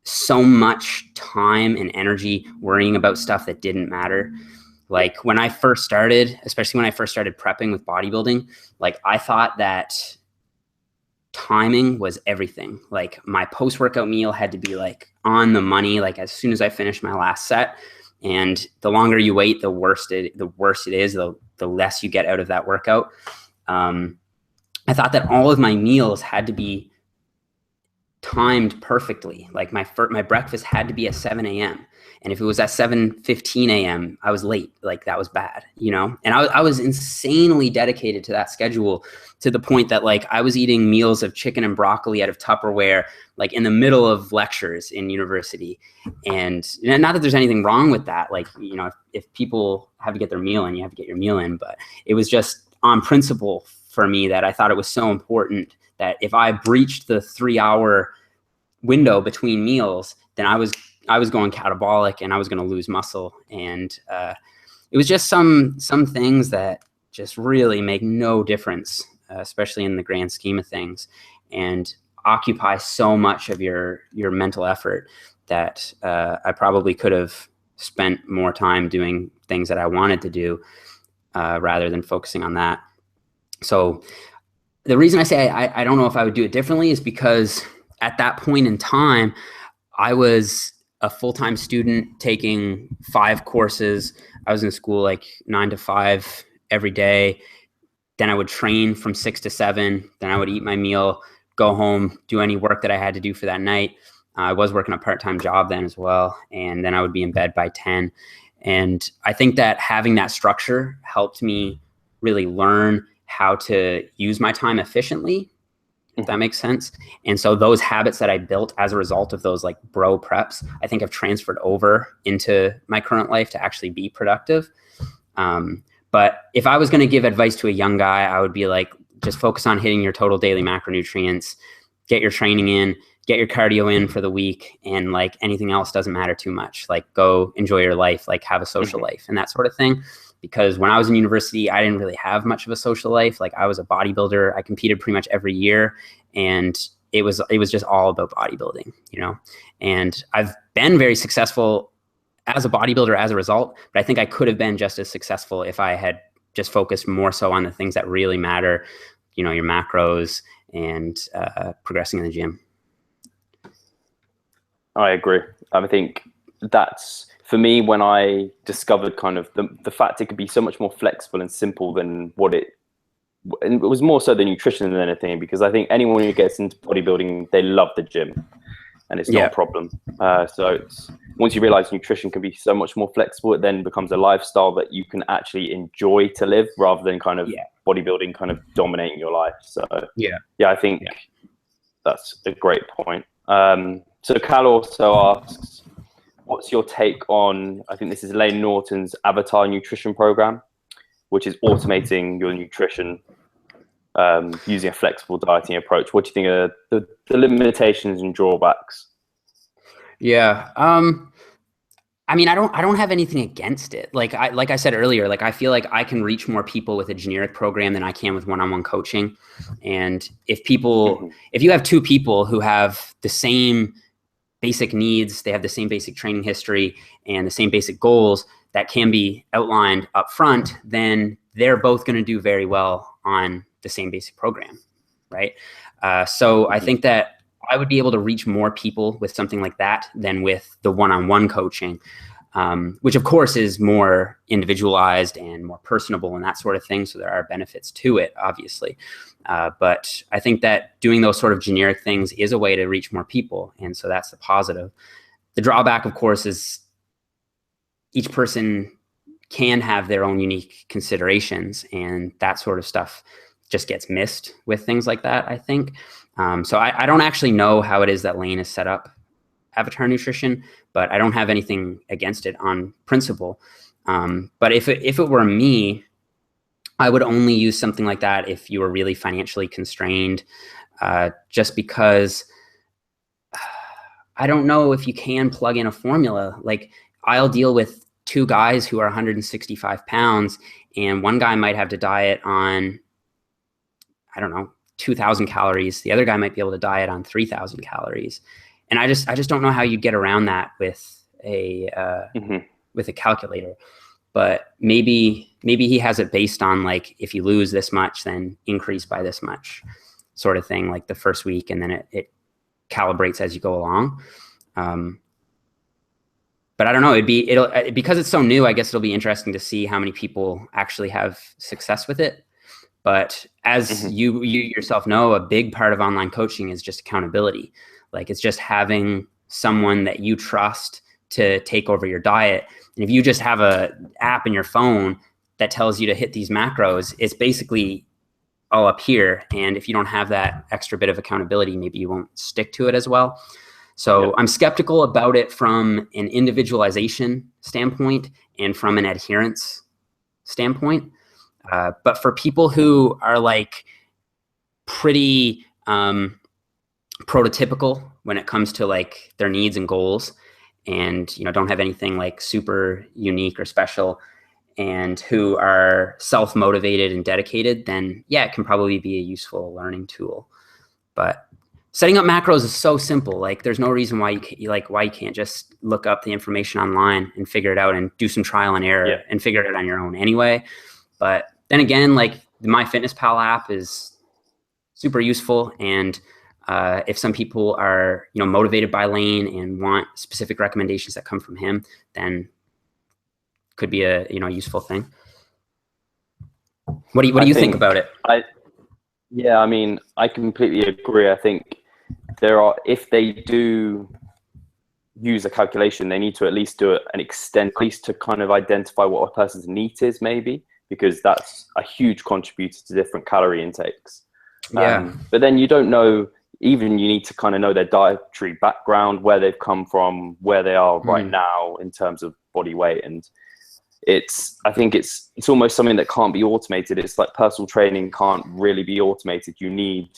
so much time and energy worrying about stuff that didn't matter. Like when I first started, especially when I first started prepping with bodybuilding, like I thought that timing was everything. Like my post-workout meal had to be like on the money, like as soon as I finished my last set. And the longer you wait, the worse it is, the less you get out of that workout. I thought that all of my meals had to be timed perfectly. Like my breakfast had to be at 7 a.m. And if it was at 7:15 a.m., I was late. Like that was bad, you know? And I was insanely dedicated to that schedule, to the point that like I was eating meals of chicken and broccoli out of Tupperware, like in the middle of lectures in university. And not that there's anything wrong with that. Like, you know, if people have to get their meal in, you have to get your meal in. But it was just on principle for me that I thought it was so important that if I breached the 3-hour window between meals, then I was going catabolic and I was going to lose muscle. And it was just some things that just really make no difference, especially in the grand scheme of things, and occupy so much of your mental effort that I probably could have spent more time doing things that I wanted to do rather than focusing on that. So the reason I say I don't know if I would do it differently is because at that point in time, I was a full-time student taking 5 courses. I was in school like 9 to 5 every day. Then I would train from 6 to 7. Then I would eat my meal, go home, do any work that I had to do for that night. I was working a part-time job then as well. And then I would be in bed by 10. And I think that having that structure helped me really learn how to use my time efficiently, if that makes sense. And so those habits that I built as a result of those like bro preps, I think have transferred over into my current life to actually be productive. But if I was going to give advice to a young guy, I would be like, just focus on hitting your total daily macronutrients, get your training in, get your cardio in for the week, and like anything else doesn't matter too much. Like go enjoy your life, like have a social life and that sort of thing. Because when I was in university, I didn't really have much of a social life. Like I was a bodybuilder. I competed pretty much every year, and it was just all about bodybuilding, you know. And I've been very successful as a bodybuilder as a result, but I think I could have been just as successful if I had just focused more so on the things that really matter, you know, your macros and progressing in the gym. I agree. I think that's, for me, when I discovered kind of the fact it could be so much more flexible and simple than and it was more so the nutrition than anything, because I think anyone who gets into bodybuilding, they love the gym and it's not a problem. So once you realize nutrition can be so much more flexible, it then becomes a lifestyle that you can actually enjoy to live rather than kind of bodybuilding kind of dominating your life. So I think that's a great point. So Cal also asks, what's your take on, I think this is Layne Norton's Avatar nutrition program, which is automating your nutrition using a flexible dieting approach. What do you think are the limitations and drawbacks? Yeah. I mean, I don't have anything against it. Like I said earlier, like I feel like I can reach more people with a generic program than I can with one-on-one coaching. And if you have 2 people who have the same basic needs, they have the same basic training history and the same basic goals that can be outlined up front, then they're both going to do very well on the same basic program, right? So I think that I would be able to reach more people with something like that than with the one-on-one coaching, which of course is more individualized and more personable and that sort of thing. So there are benefits to it, obviously. But I think that doing those sort of generic things is a way to reach more people. And so that's the positive. The drawback, of course, is each person can have their own unique considerations, and that sort of stuff just gets missed with things like that, I think. So I don't actually know how it is that Layne has set up Avatar Nutrition, but I don't have anything against it on principle. But if it were me, I would only use something like that if you were really financially constrained, just because I don't know if you can plug in a formula. Like I'll deal with 2 guys who are 165 pounds, and one guy might have to diet on, I don't know, 2,000 calories. The other guy might be able to diet on 3,000 calories. And I just don't know how you get around that with a calculator. But maybe he has it based on like, if you lose this much, then increase by this much. sort of thing, like the first week, and then it calibrates as you go along. But I don't know, because it's so new, I guess it'll be interesting to see how many people actually have success with it. But as you yourself know, a big part of online coaching is just accountability. Like, it's just having someone that you trust to take over your diet. And if you just have a app in your phone that tells you to hit these macros, it's basically all up here. And if you don't have that extra bit of accountability, maybe you won't stick to it as well. So I'm skeptical about it from an individualization standpoint and from an adherence standpoint. But for people who are like pretty prototypical when it comes to like their needs and goals, and don't have anything like super unique or special, and who are self-motivated and dedicated, then yeah, it can probably be a useful learning tool. But setting up macros is so simple. Like, there's no reason why you can't just look up the information online and figure it out and do some trial and error and figure it out on your own anyway. But then again, like, the MyFitnessPal app is super useful. And if some people are, motivated by Layne and want specific recommendations that come from him, then could be a, useful thing. What do you think about it? Yeah, I mean, I completely agree. I think if they do use a calculation, they need to at least do it an extent, at least to kind of identify what a person's NEAT is, maybe, because that's a huge contributor to different calorie intakes. Yeah. But then you don't know, even you need to kind of know their dietary background, where they've come from, where they are right now in terms of body weight. And I think it's almost something that can't be automated. It's like personal training can't really be automated. You need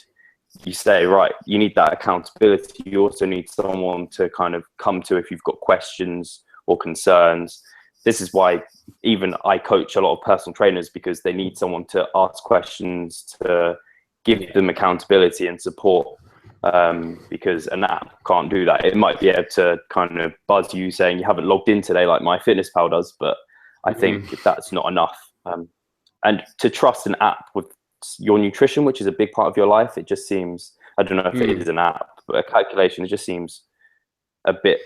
that accountability. You also need someone to kind of come to if you've got questions or concerns. This is why even I coach a lot of personal trainers, because they need someone to ask questions, to give them accountability and support, because an app can't do that. It might be able to kind of buzz you saying you haven't logged in today like MyFitnessPal does, but I think that's not enough. And to trust an app with your nutrition, which is a big part of your life, it just seems, I don't know if it is an app, but a calculation, it just seems a bit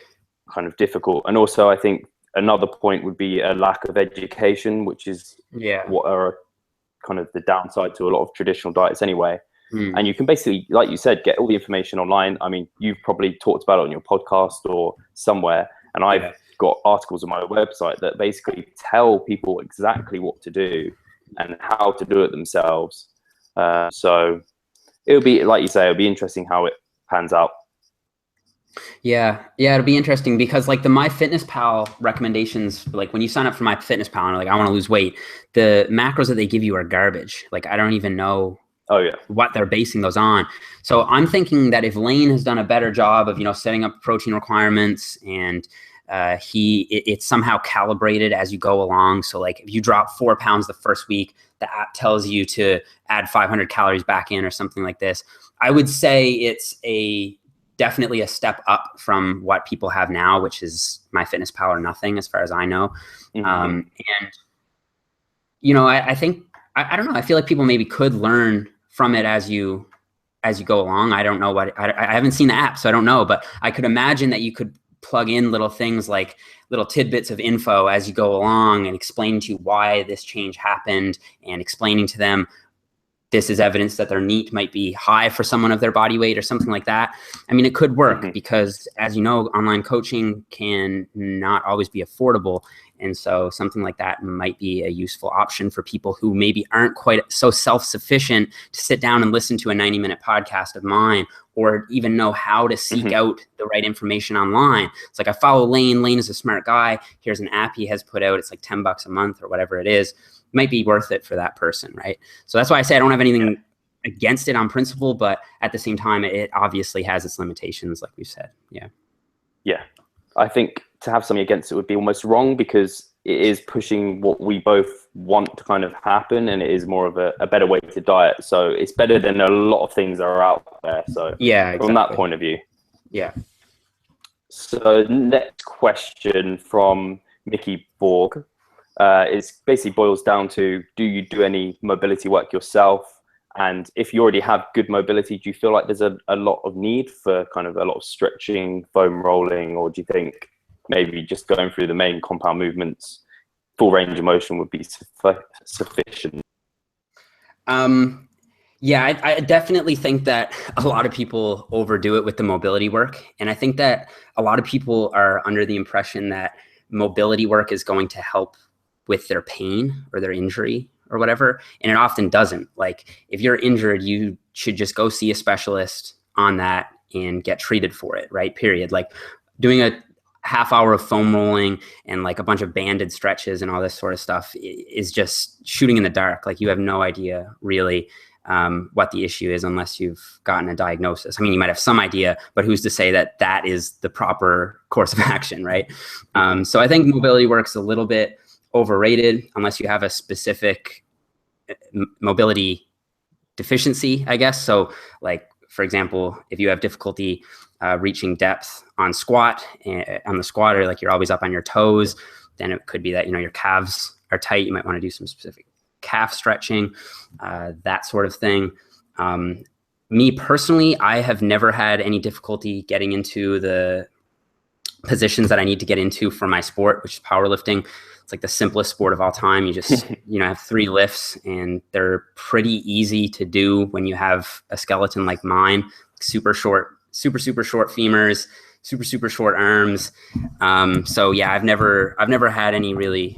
kind of difficult. And also, I think another point would be a lack of education, which is what are kind of the downside to a lot of traditional diets anyway. And you can basically, like you said, get all the information online. I mean, you've probably talked about it on your podcast or somewhere, and I've got articles on my website that basically tell people exactly what to do and how to do it themselves. So it'll be, like you say, it'll be interesting how it pans out. Yeah, it'll be interesting, because like the MyFitnessPal recommendations, like when you sign up for MyFitnessPal and like, I want to lose weight, the macros that they give you are garbage. Like, I don't even know what they're basing those on. So I'm thinking that if Layne has done a better job of, setting up protein requirements, and it's somehow calibrated as you go along. So like, if you drop 4 pounds the first week, the app tells you to add 500 calories back in or something like this. I would say it's definitely a step up from what people have now, which is MyFitnessPal or nothing, as far as I know. And I think, I don't know, I feel like people maybe could learn from it as you go along. I don't know I haven't seen the app, so I don't know, but I could imagine that you could plug in little things, like little tidbits of info as you go along, and explain to why this change happened, and explaining to them this is evidence that their NEAT might be high for someone of their body weight or something like that. I mean, it could work because, as you know, online coaching can not always be affordable. And so something like that might be a useful option for people who maybe aren't quite so self-sufficient to sit down and listen to a 90-minute podcast of mine, or even know how to seek out the right information online. It's like, I follow Layne. Layne is a smart guy. Here's an app he has put out. It's like $10 a month or whatever it is. Might be worth it for that person, right? So that's why I say I don't have anything against it on principle, but at the same time, it obviously has its limitations, like we said. Yeah. I think to have something against it would be almost wrong, because it is pushing what we both want to kind of happen, and it is more of a better way to diet. So it's better than a lot of things that are out there. So from that point of view. Yeah. So next question from Mickey Borg. It basically boils down to, do you do any mobility work yourself, And if you already have good mobility, do you feel like there's a lot of need for kind of a lot of stretching, foam rolling, or do you think maybe just going through the main compound movements, full range of motion would be sufficient? Yeah, I definitely think that a lot of people overdo it with the mobility work. And I think that a lot of people are under the impression that mobility work is going to help with their pain or their injury or whatever. And it often doesn't. Like, if you're injured, you should just go see a specialist on that and get treated for it, right? Period. Like, doing a half hour of foam rolling and like a bunch of banded stretches and all this sort of stuff is just shooting in the dark. Like, you have no idea really what the issue is unless you've gotten a diagnosis. I mean, you might have some idea, but who's to say that that is the proper course of action, right? So I think mobility work's a little bit overrated unless you have a specific mobility deficiency, I guess. So, like, for example, if you have difficulty reaching depth on the squat, or like you're always up on your toes, then it could be that, your calves are tight. You might want to do some specific calf stretching, that sort of thing. Me personally, I have never had any difficulty getting into the positions that I need to get into for my sport, which is powerlifting. It's like the simplest sport of all time. You just, have 3 lifts, and they're pretty easy to do when you have a skeleton like mine, super short femurs, super short arms. So yeah, I've never had any really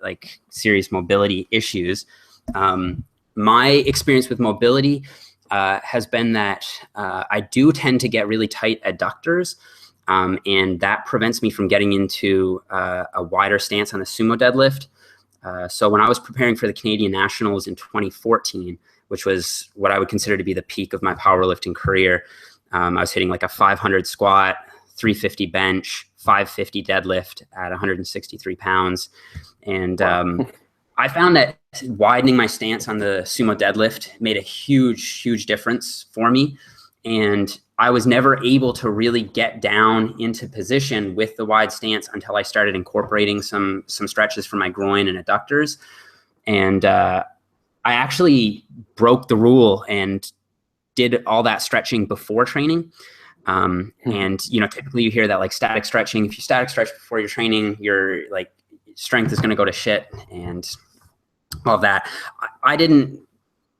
like serious mobility issues. My experience with mobility has been that I do tend to get really tight adductors. And that prevents me from getting into a wider stance on the sumo deadlift. So when I was preparing for the Canadian Nationals in 2014, which was what I would consider to be the peak of my powerlifting career, I was hitting like a 500 squat, 350 bench, 550 deadlift at 163 pounds. And I found that widening my stance on the sumo deadlift made a huge difference for me. And I was never able to really get down into position with the wide stance until I started incorporating some stretches for my groin and adductors. And I actually broke the rule and did all that stretching before training. And, typically you hear that like static stretching, if you static stretch before your training, your like strength is going to go to shit and all of that. I didn't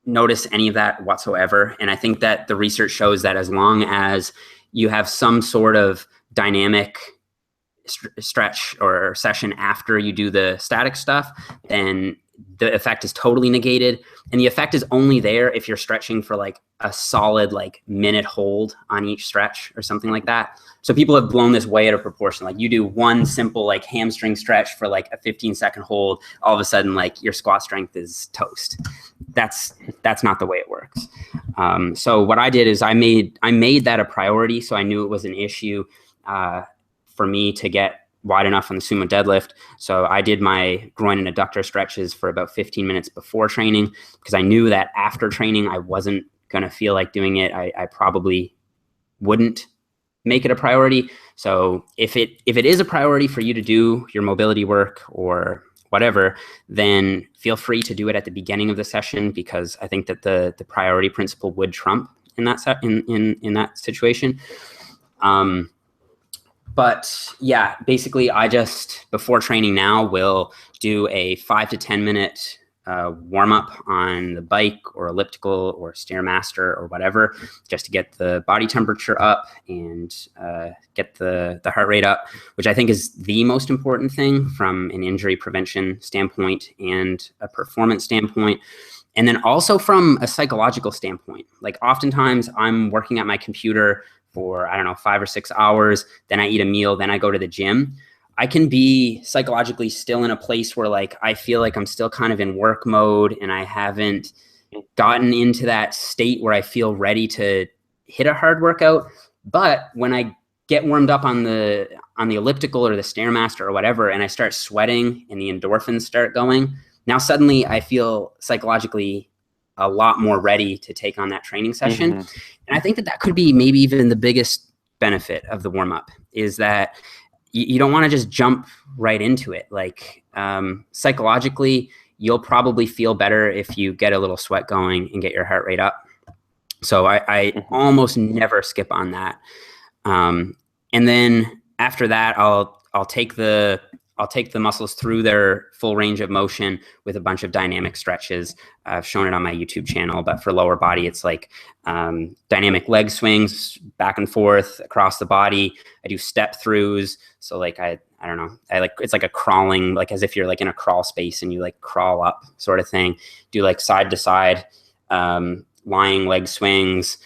notice any of that whatsoever. And I think that the research shows that as long as you have some sort of dynamic stretch or session after you do the static stuff, then the effect is totally negated. And the effect is only there if you're stretching for like a solid like minute hold on each stretch or something like that. So people have blown this way out of proportion. Like, you do one simple like hamstring stretch for like a 15-second hold, all of a sudden like your squat strength is toast. That's not the way it works. So what I did is I made that a priority. So I knew it was an issue for me to get wide enough on the sumo deadlift. So I did my groin and adductor stretches for about 15 minutes before training, because I knew that after training, I wasn't going to feel like doing it. I probably wouldn't make it a priority. So if it is a priority for you to do your mobility work or whatever, then feel free to do it at the beginning of the session, because I think that the priority principle would trump in that in that situation. But yeah, basically I just, before training now, will do a 5 to 10 minute warm up on the bike or elliptical or Stairmaster or whatever, just to get the body temperature up and get the heart rate up, which I think is the most important thing from an injury prevention standpoint and a performance standpoint. And then also from a psychological standpoint. Like, oftentimes I'm working at my computer for, 5 or 6 hours, then I eat a meal, then I go to the gym. I can be psychologically still in a place where like I feel like I'm still kind of in work mode, and I haven't gotten into that state where I feel ready to hit a hard workout. But when I get warmed up on the elliptical or the Stairmaster or whatever, and I start sweating and the endorphins start going, now suddenly I feel psychologically a lot more ready to take on that training session. And I think that could be maybe even the biggest benefit of the warm up, is that you don't want to just jump right into it. Like, psychologically, you'll probably feel better if you get a little sweat going and get your heart rate up. So I almost never skip on that. And then after that, I'll take the muscles through their full range of motion with a bunch of dynamic stretches. I've shown it on my YouTube channel, but for lower body, it's like dynamic leg swings back and forth across the body. I do step throughs. So like, I don't know, it's like a crawling, like as if you're like in a crawl space and you like crawl up sort of thing. Do like side to side, lying leg swings,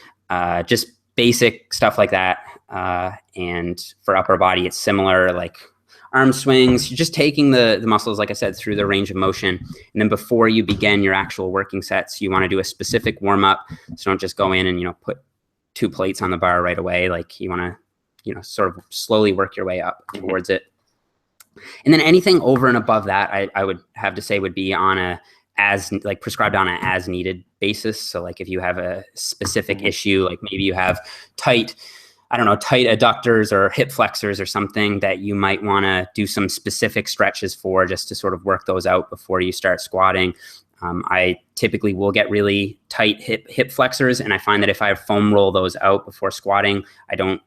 just basic stuff like that. And for upper body, it's similar, like arm swings. You're just taking the muscles, like I said, through the range of motion. And then before you begin your actual working sets, you want to do a specific warm up. So don't just go in and, put 2 plates on the bar right away. Like you want to, sort of slowly work your way up towards it. And then anything over and above that, I would have to say would be on prescribed on an as needed basis. So like if you have a specific issue, like maybe you have tight adductors or hip flexors or something that you might want to do some specific stretches for, just to sort of work those out before you start squatting. I typically will get really tight hip flexors, and I find that if I foam roll those out before squatting, I don't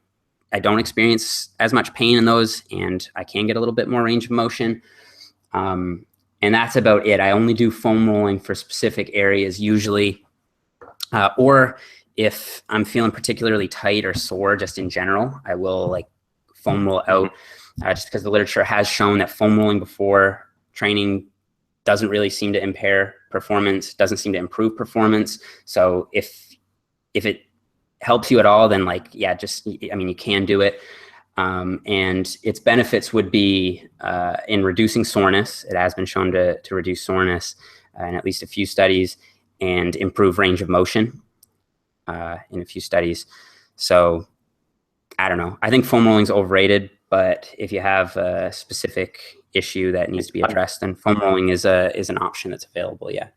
experience as much pain in those, and I can get a little bit more range of motion. And that's about it. I only do foam rolling for specific areas usually, or if I'm feeling particularly tight or sore just in general, I will like foam roll out, just because the literature has shown that foam rolling before training doesn't really seem to impair performance, doesn't seem to improve performance. So if it helps you at all, then you can do it. And its benefits would be in reducing soreness. It has been shown to reduce soreness in at least a few studies, and improve range of motion in a few studies. So I don't know. I think foam rolling is overrated, but if you have a specific issue that needs to be addressed, then foam rolling is an option that's available. Yeah.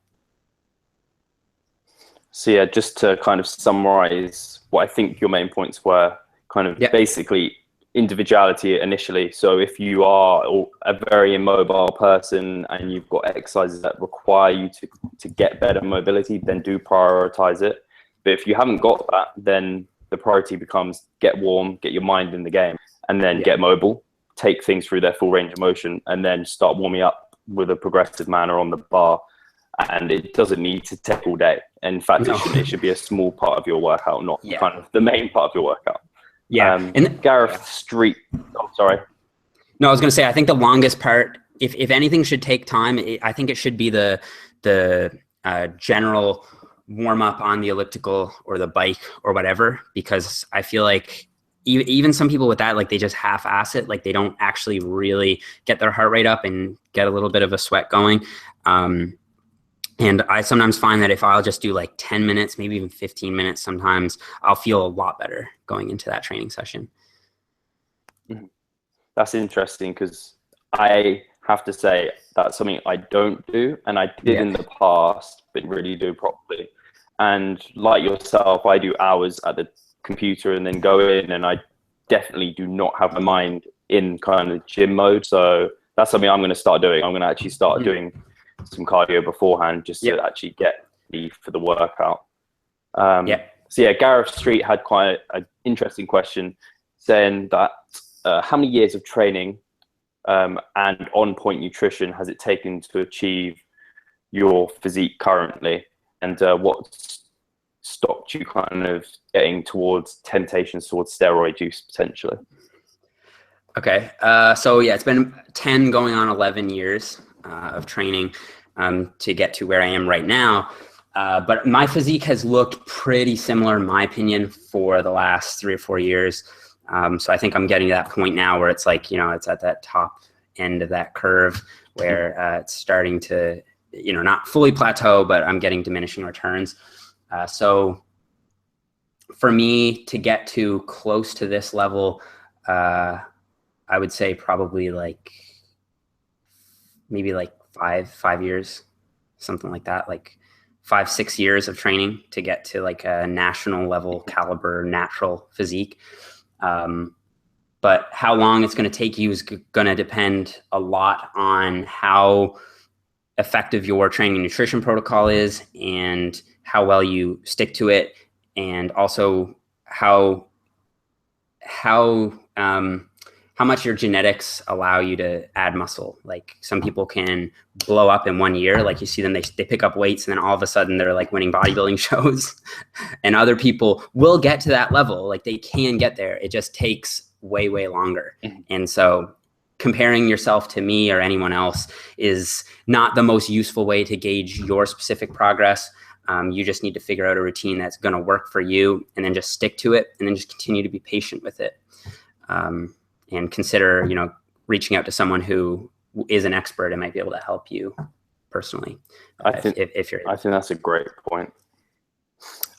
So yeah, just to kind of summarize what I think your main points were, kind of basically individuality initially. So if you are a very immobile person and you've got exercises that require you to get better mobility, then do prioritize it. But if you haven't got that, then the priority becomes get warm, get your mind in the game, and then get mobile, take things through their full range of motion, and then start warming up with a progressive manner on the bar. And it doesn't need to take all day. In fact, it should be a small part of your workout, not kind of the main part of your workout. Yeah. And Gareth Street. Oh, sorry. No, I was going to say, I think the longest part, if anything should take time, I think it should be the general warm up on the elliptical or the bike or whatever, because I feel like even some people with that, like they just half-ass it, like they don't actually really get their heart rate up and get a little bit of a sweat going. And I sometimes find that if I'll just do like 10 minutes, maybe even 15 minutes, sometimes I'll feel a lot better going into that training session. That's interesting, because I have to say that's something I don't do, and I did in the past, but really do properly. And like yourself, I do hours at the computer and then go in, and I definitely do not have my mind in kind of gym mode. So that's something I'm going to start doing. I'm going to actually start doing some cardio beforehand, just to actually get ready for the workout. So yeah, Gareth Street had quite an interesting question, saying that how many years of training and on-point nutrition has it taken to achieve your physique currently, and what stopped you kind of getting towards temptations towards steroid use potentially? Okay, so yeah, it's been 10 going on 11 years of training to get to where I am right now. But my physique has looked pretty similar, in my opinion, for the last 3 or 4 years. So I think I'm getting to that point now where it's like, it's at that top end of that curve where it's starting to, not fully plateau, but I'm getting diminishing returns. So for me to get to close to this level, I would say probably maybe 5 years, something like that, like 5-6 years of training to get to like a national level caliber natural physique. But how long it's going to take you is going to depend a lot on how effective your training and nutrition protocol is, and how well you stick to it, and also how much your genetics allow you to add muscle. Like some people can blow up in 1 year. Like you see them, they pick up weights and then all of a sudden they're like winning bodybuilding shows. And other people will get to that level. Like they can get there. It just takes way, way longer. And so comparing yourself to me or anyone else is not the most useful way to gauge your specific progress. You just need to figure out a routine that's going to work for you, and then just stick to it, and then just continue to be patient with it. And consider, reaching out to someone who is an expert and might be able to help you personally. I think that's a great point.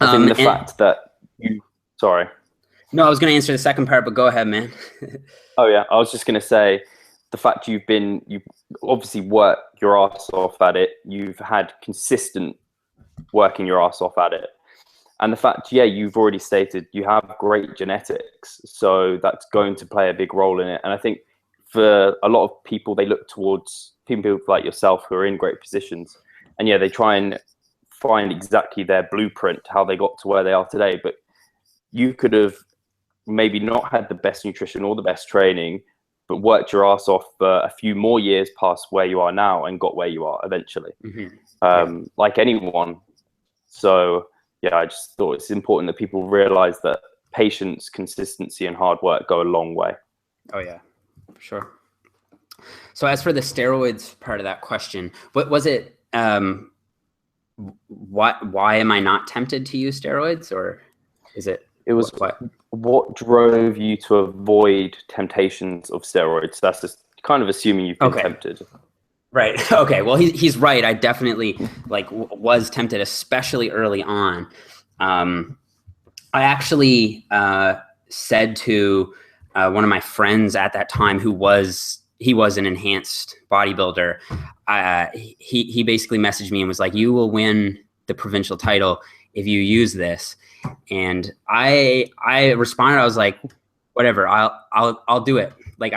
I think the fact that sorry. No, I was going to answer the second part, but go ahead, man. Oh yeah, I was just going to say the fact you obviously work your ass off at it. You've had consistent working your ass off at it. And the fact, you've already stated you have great genetics, so that's going to play a big role in it. And I think for a lot of people, they look towards people like yourself who are in great positions, and they try and find exactly their blueprint, how they got to where they are today. But you could have maybe not had the best nutrition or the best training, but worked your ass off for a few more years past where you are now and got where you are eventually, like anyone. So I just thought it's important that people realize that patience, consistency, and hard work go a long way. Oh yeah, for sure. So as for the steroids part of that question, what was it? Why am I not tempted to use steroids, or is it? It was what drove you to avoid temptations of steroids? That's just kind of assuming you've been tempted. Right. Okay. Well, he's right. I definitely was tempted, especially early on. I actually said to one of my friends at that time, he was an enhanced bodybuilder. He basically messaged me and was like, "You will win the provincial title if you use this." And I responded. I was like, "Whatever. I'll do it." Like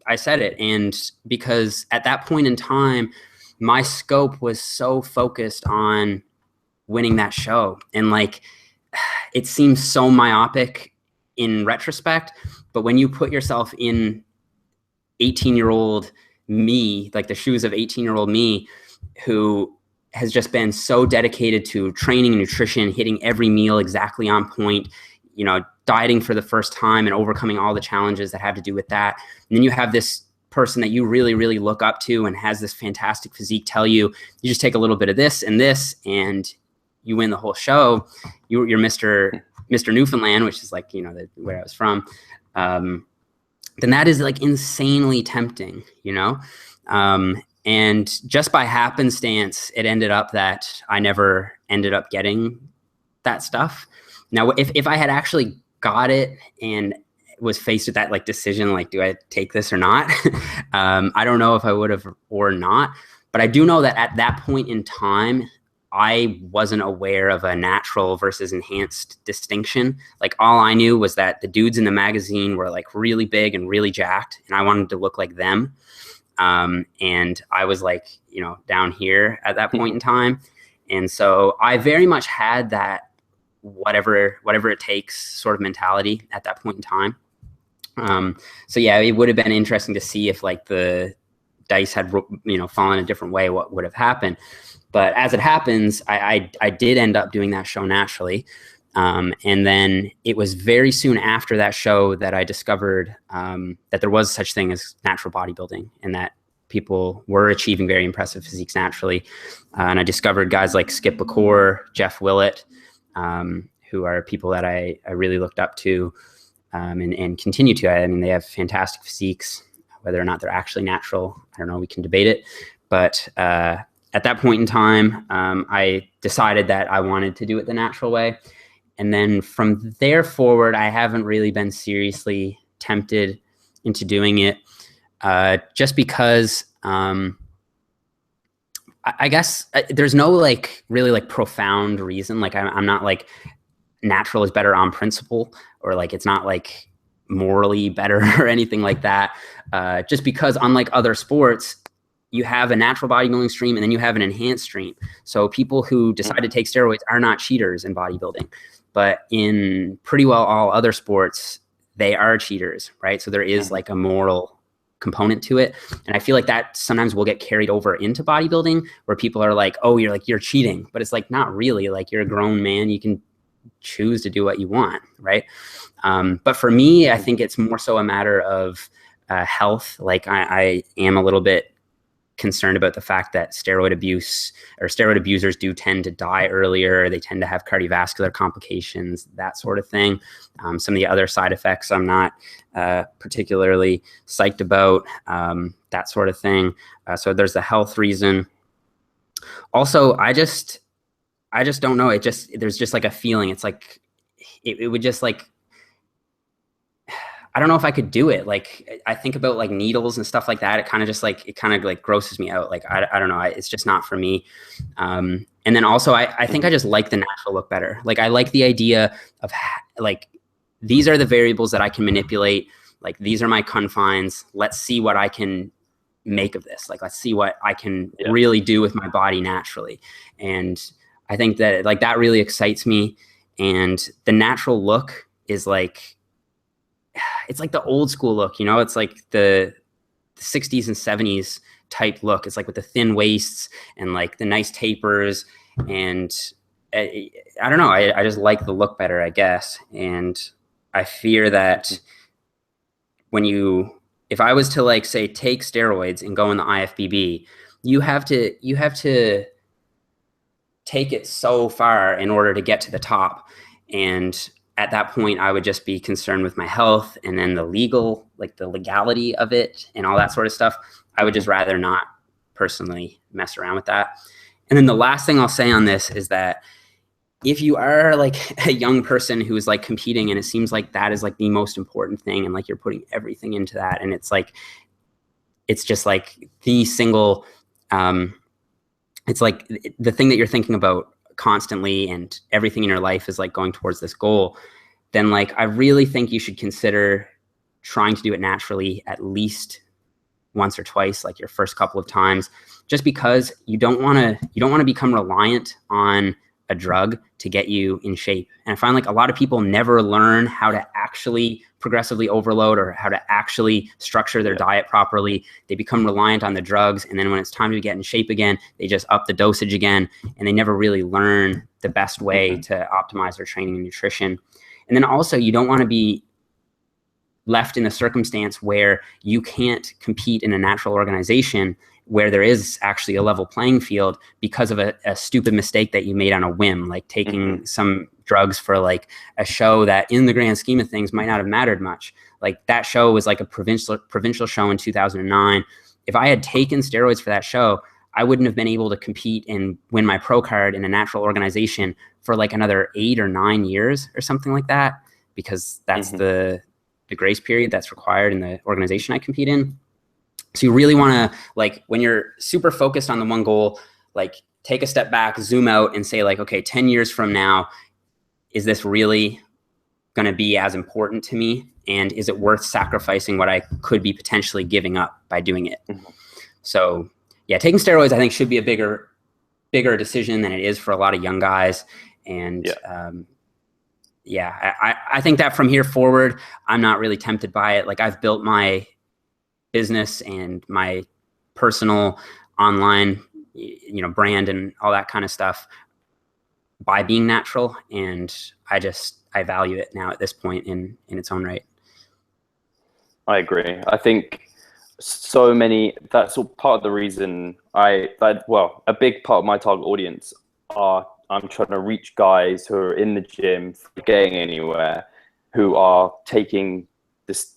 I said it. And because at that point in time, my scope was so focused on winning that show. And it seems so myopic in retrospect, but when you put yourself in 18-year-old me, like the shoes of 18-year-old me, who has just been so dedicated to training and nutrition, hitting every meal exactly on point, dieting for the first time and overcoming all the challenges that have to do with that. And then you have this person that you really, really look up to and has this fantastic physique tell you, you just take a little bit of this and you win the whole show. You're Mr. Newfoundland, which is where I was from. Then that is insanely tempting, and just by happenstance, it ended up that I never ended up getting that stuff. Now, if I had actually got it and was faced with that decision, do I take this or not? I don't know if I would have or not, but I do know that at that point in time, I wasn't aware of a natural versus enhanced distinction. All I knew was that the dudes in the magazine were really big and really jacked, and I wanted to look like them. And I was down here at that point in time. And so I very much had that whatever it takes sort of mentality at that point in time. So it would have been interesting to see if the dice had, fallen a different way, what would have happened. But as it happens, I did end up doing that show naturally. And then it was very soon after that show that I discovered that there was such thing as natural bodybuilding, and that people were achieving very impressive physiques naturally. And I discovered guys like Skip Bacour, Jeff Willett, who are people that I really looked up to and continue to. I mean, they have fantastic physiques. Whether or not they're actually natural, I don't know, we can debate it. But at that point in time, I decided that I wanted to do it the natural way. And then from there forward, I haven't really been seriously tempted into doing it, just because I guess there's no really profound reason. I'm not natural is better on principle, or it's not morally better or anything like that. Just because unlike other sports, you have a natural bodybuilding stream and then you have an enhanced stream. So people who decide to take steroids are not cheaters in bodybuilding, but in pretty well all other sports, they are cheaters, right? So there is like a moral component to it. And I feel like that sometimes will get carried over into bodybuilding, where people are like, oh, you're cheating, but it's like, not really. Like, you're a grown man, you can choose to do what you want, right? But for me, I think it's more so a matter of health. Like, I am a little bit concerned about the fact that steroid abuse or steroid abusers do tend to die earlier. They tend to have cardiovascular complications, that sort of thing. Some of the other side effects I'm not particularly psyched about, that sort of thing. So there's the health reason. Also, I just don't know. There's just like a feeling. It's like, it would just like, I don't know if I could do it. Like, I think about like needles and stuff like that. It kind of like grosses me out. Like, I don't know. It's just not for me. And then also I think I just like the natural look better. Like, I like the idea of like, these are the variables that I can manipulate. Like, these are my confines. Let's see what I can make of this. Like, let's see what I can really do with my body naturally. And I think that like, that really excites me. And the natural look is like, it's like the old school look, you know, it's like the 60s and 70s type look. It's like with the thin waists and like the nice tapers. And I don't know. I just like the look better, I guess. And I fear that if I was to like say, take steroids and go in the IFBB, you have to take it so far in order to get to the top. And at that point, I would just be concerned with my health, and then the legality of it and all that sort of stuff. I would just rather not personally mess around with that. And then the last thing I'll say on this is that if you are like a young person who is like competing, and it seems like that is like the most important thing, and like you're putting everything into that, and it's like, it's just like the single, it's like the thing that you're thinking about constantly, and everything in your life is like going towards this goal, then like, I really think you should consider trying to do it naturally at least once or twice, like your first couple of times, just because you don't want to become reliant on a drug to get you in shape. And I find like a lot of people never learn how to actually progressively overload or how to actually structure their diet properly. They become reliant on the drugs. And then when it's time to get in shape again, they just up the dosage again. And they never really learn the best way to optimize their training and nutrition. And then also, you don't want to be left in a circumstance where you can't compete in a natural organization where there is actually a level playing field because of a stupid mistake that you made on a whim, like taking some drugs for like a show that in the grand scheme of things might not have mattered much. Like, that show was like a provincial show in 2009. If I had taken steroids for that show, I wouldn't have been able to compete and win my pro card in a natural organization for like another 8 or 9 years or something like that, because that's the grace period that's required in the organization I compete in. So you really want to, like, when you're super focused on the one goal, like, take a step back, zoom out and say like, okay, 10 years from now, is this really going to be as important to me? And is it worth sacrificing what I could be potentially giving up by doing it? So yeah, taking steroids, I think, should be a bigger decision than it is for a lot of young guys. And I think that from here forward, I'm not really tempted by it. Like, I've built my business and my personal online, brand and all that kind of stuff by being natural. And I value it now at this point in its own right. I agree. I think that's all part of the reason a big part of my target audience I'm trying to reach guys who are in the gym, getting anywhere, who are taking this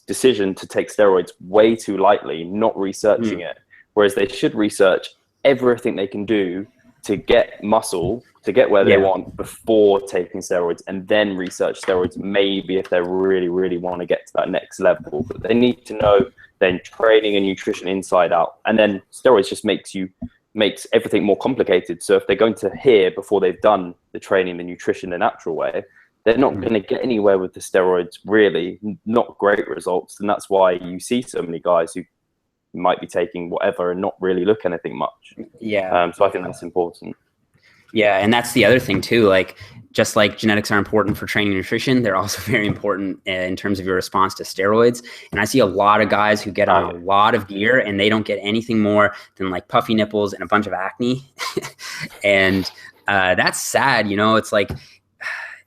decision to take steroids way too lightly, not researching it. Whereas they should research everything they can do to get muscle, to get where they want before taking steroids, and then research steroids maybe if they really, really want to get to that next level. But they need to know then training and nutrition inside out. And then steroids just makes everything more complicated. So if they're going to hear before they've done the training, the nutrition, the natural way, they're not going to get anywhere with the steroids, really, not great results. And that's why you see so many guys who might be taking whatever and not really look anything much. Yeah. So I think that's important. Yeah, and that's the other thing too. Like, just like genetics are important for training and nutrition, they're also very important in terms of your response to steroids. And I see a lot of guys who get on a lot of gear and they don't get anything more than like puffy nipples and a bunch of acne. And that's sad. You know, it's like,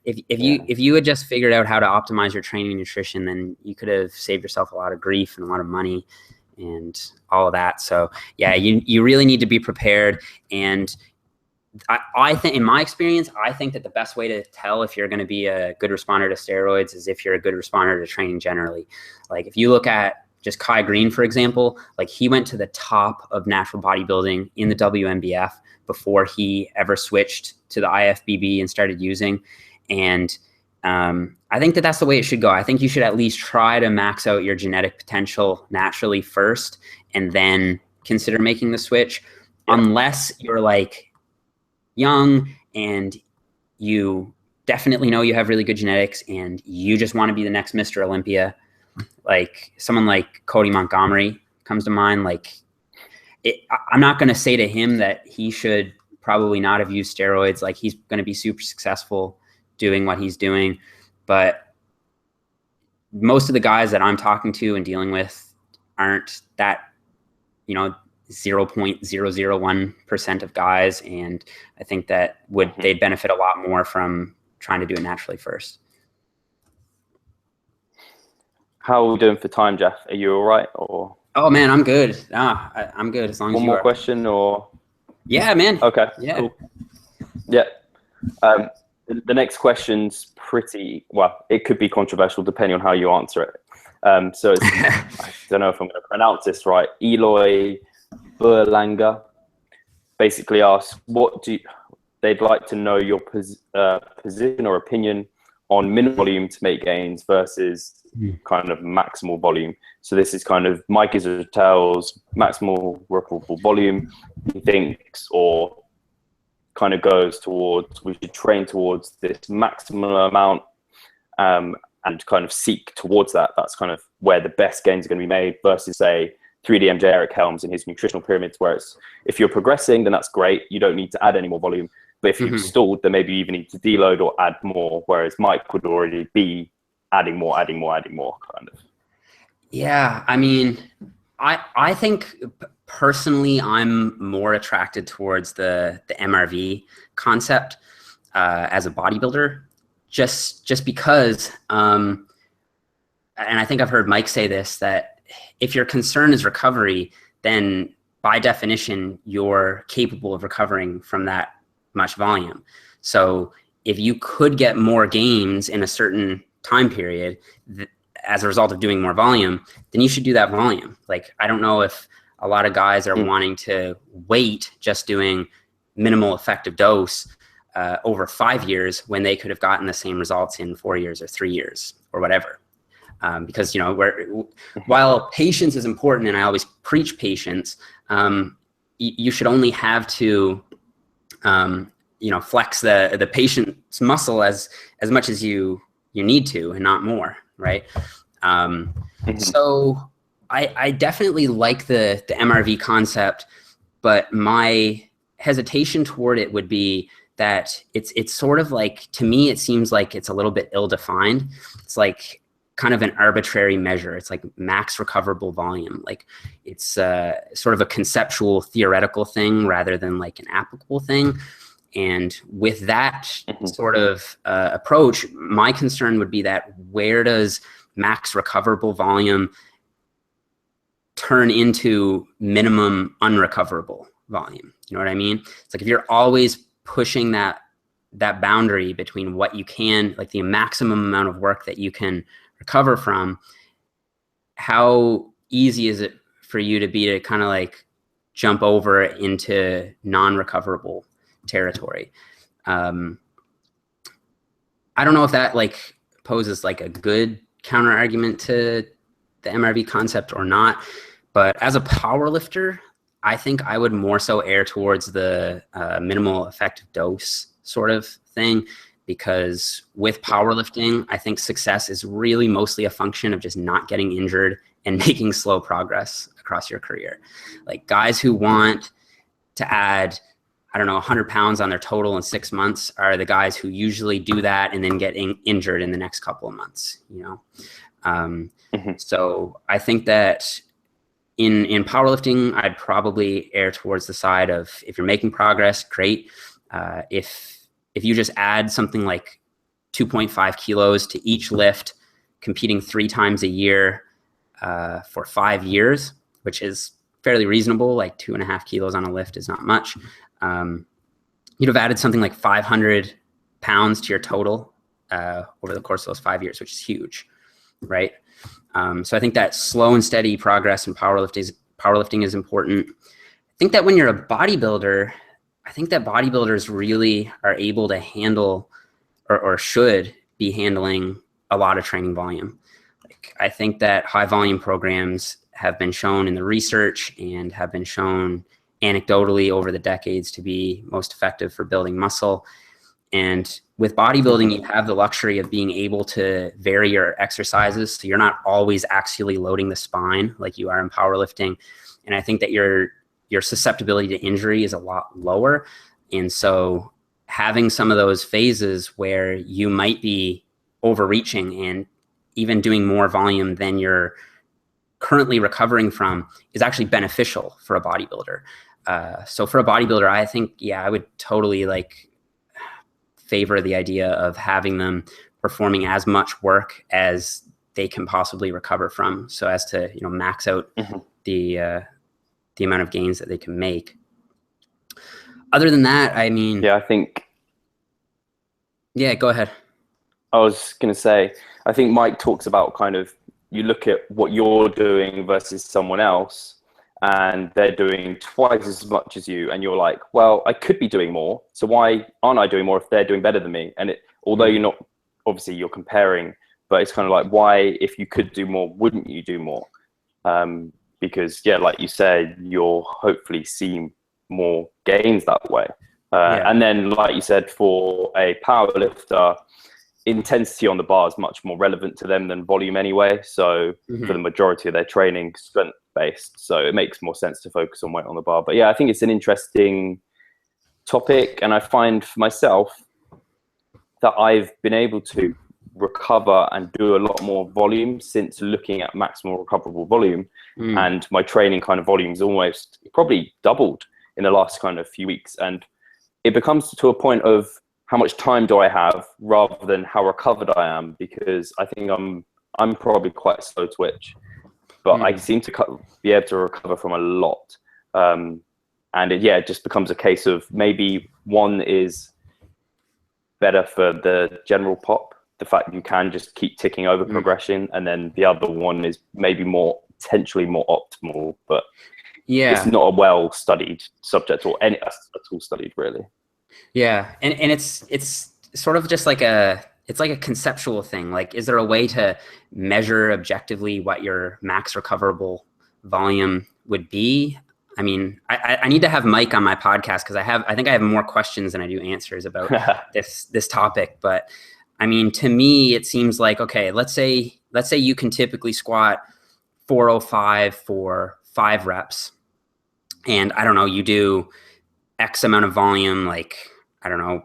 if you had just figured out how to optimize your training and nutrition, then you could have saved yourself a lot of grief and a lot of money and all of that. So yeah, you really need to be prepared. And I think, in my experience, I think that the best way to tell if you're going to be a good responder to steroids is if you're a good responder to training generally. Like, if you look at just Kai Green, for example, like, he went to the top of natural bodybuilding in the WNBF before he ever switched to the IFBB and started using. And I think that that's the way it should go. I think you should at least try to max out your genetic potential naturally first, and then consider making the switch, unless you're like young and you definitely know you have really good genetics and you just want to be the next Mr. Olympia. Like, someone like Cody Montgomery comes to mind. Like, I'm not going to say to him that he should probably not have used steroids. Like, he's going to be super successful doing what he's doing. But most of the guys that I'm talking to and dealing with aren't that, 0.001% of guys. And I think that they'd benefit a lot more from trying to do it naturally first. How are we doing for time, Jeff? Are you all right? Or oh man, I'm good. I'm good as long as you are. One more question, or? Yeah, man. Okay. Yeah. Cool. Yeah. The next question's pretty, well, it could be controversial depending on how you answer it. So it's, I don't know if I'm going to pronounce this right. Eloy Berlanga basically asks, they'd like to know your position or opinion on minimum volume to make gains versus kind of maximal volume. So this is kind of Mike Israel's maximal recoverable volume, he thinks, or kind of goes towards, we should train towards this maximal amount and kind of seek towards that. That's kind of where the best gains are going to be made, versus, say, 3DMJ Eric Helms in his nutritional pyramids, where it's, if you're progressing, then that's great. You don't need to add any more volume. But if you've stalled, then maybe you even need to deload or add more, whereas Mike would already be adding more kind of. Yeah, I mean, I think personally I'm more attracted towards the MRV concept as a bodybuilder, just because, and I think I've heard Mike say this, that if your concern is recovery, then by definition, you're capable of recovering from that much volume. So if you could get more gains in a certain time period as a result of doing more volume, then you should do that volume. Like, I don't know if a lot of guys are wanting to wait just doing minimal effective dose over 5 years when they could have gotten the same results in 4 years or 3 years or whatever. Because, while patience is important, and I always preach patience, you should only have to, flex the patient's muscle as much as you need to, and not more, right? So I definitely like the MRV concept, but my hesitation toward it would be that it's sort of like, to me, it seems like it's a little bit ill-defined. It's like kind of an arbitrary measure. It's like max recoverable volume. Like, it's sort of a conceptual, theoretical thing rather than like an applicable thing. And with that sort of approach, my concern would be that, where does max recoverable volume turn into minimum unrecoverable volume? You know what I mean? It's like, if you're always pushing that boundary between what you can, like the maximum amount of work that you can recover from, how easy is it for you to kind of like jump over into non-recoverable territory? I don't know if that like poses like a good counter argument to the MRV concept or not, but as a power lifter, I think I would more so err towards the minimal effective dose sort of thing, because with powerlifting, I think success is really mostly a function of just not getting injured and making slow progress across across your career. Like guys who want to add, I don't know, 100 pounds on their total in 6 months are the guys who usually do that and then get injured in the next couple of months, you know? So I think that in powerlifting, I'd probably err towards the side of, if you're making progress, great. If you just add something like 2.5 kilos to each lift, competing 3 times a year for 5 years, which is fairly reasonable, like 2.5 kilos on a lift is not much. You'd have added something like 500 pounds to your total over the course of those 5 years, which is huge, right? So I think that slow and steady progress in powerlifting is important. I think that when you're a bodybuilder, I think that bodybuilders really are able to handle or should be handling a lot of training volume. Like, I think that high volume programs have been shown in the research and have been shown anecdotally over the decades to be most effective for building muscle. And with bodybuilding, you have the luxury of being able to vary your exercises. So you're not always axially loading the spine like you are in powerlifting. And I think that your susceptibility to injury is a lot lower. And so having some of those phases where you might be overreaching and even doing more volume than you're currently recovering from is actually beneficial for a bodybuilder. So for a bodybuilder, I think, yeah, I would totally like favor the idea of having them performing as much work as they can possibly recover from, so as to, you know, max out the amount of gains that they can make. Other than that, I mean, yeah, I think. Yeah, go ahead. I was going to say, I think Mike talks about kind of, you look at what you're doing versus someone else, and they're doing twice as much as you, and you're like, well, I could be doing more, so why aren't I doing more if they're doing better than me? And although you're not, obviously you're comparing, but it's kind of like, why, if you could do more, wouldn't you do more? Because yeah, like you said, you'll hopefully see more gains that way. And then, like you said, for a powerlifter, intensity on the bar is much more relevant to them than volume anyway. So for the majority of their training, strength based. So it makes more sense to focus on weight on the bar. But yeah, I think it's an interesting topic. And I find for myself that I've been able to recover and do a lot more volume since looking at maximal recoverable volume. And my training kind of volume's almost probably doubled in the last kind of few weeks. And it becomes to a point of, how much time do I have rather than how recovered I am? Because I think I'm probably quite slow twitch, but I seem to be able to recover from a lot. And it just becomes a case of, maybe one is better for the general pop, the fact that you can just keep ticking over progression, and then the other one is maybe potentially more optimal, but it's not a well-studied subject or any at all studied really. Yeah, and it's sort of just like it's like a conceptual thing. Like, is there a way to measure objectively what your max recoverable volume would be? I mean, I need to have Mike on my podcast, because I think I have more questions than I do answers about this topic. But I mean, to me, it seems like, okay, let's say you can typically squat 405 for 5 reps, and I don't know, you do X amount of volume, like, I don't know,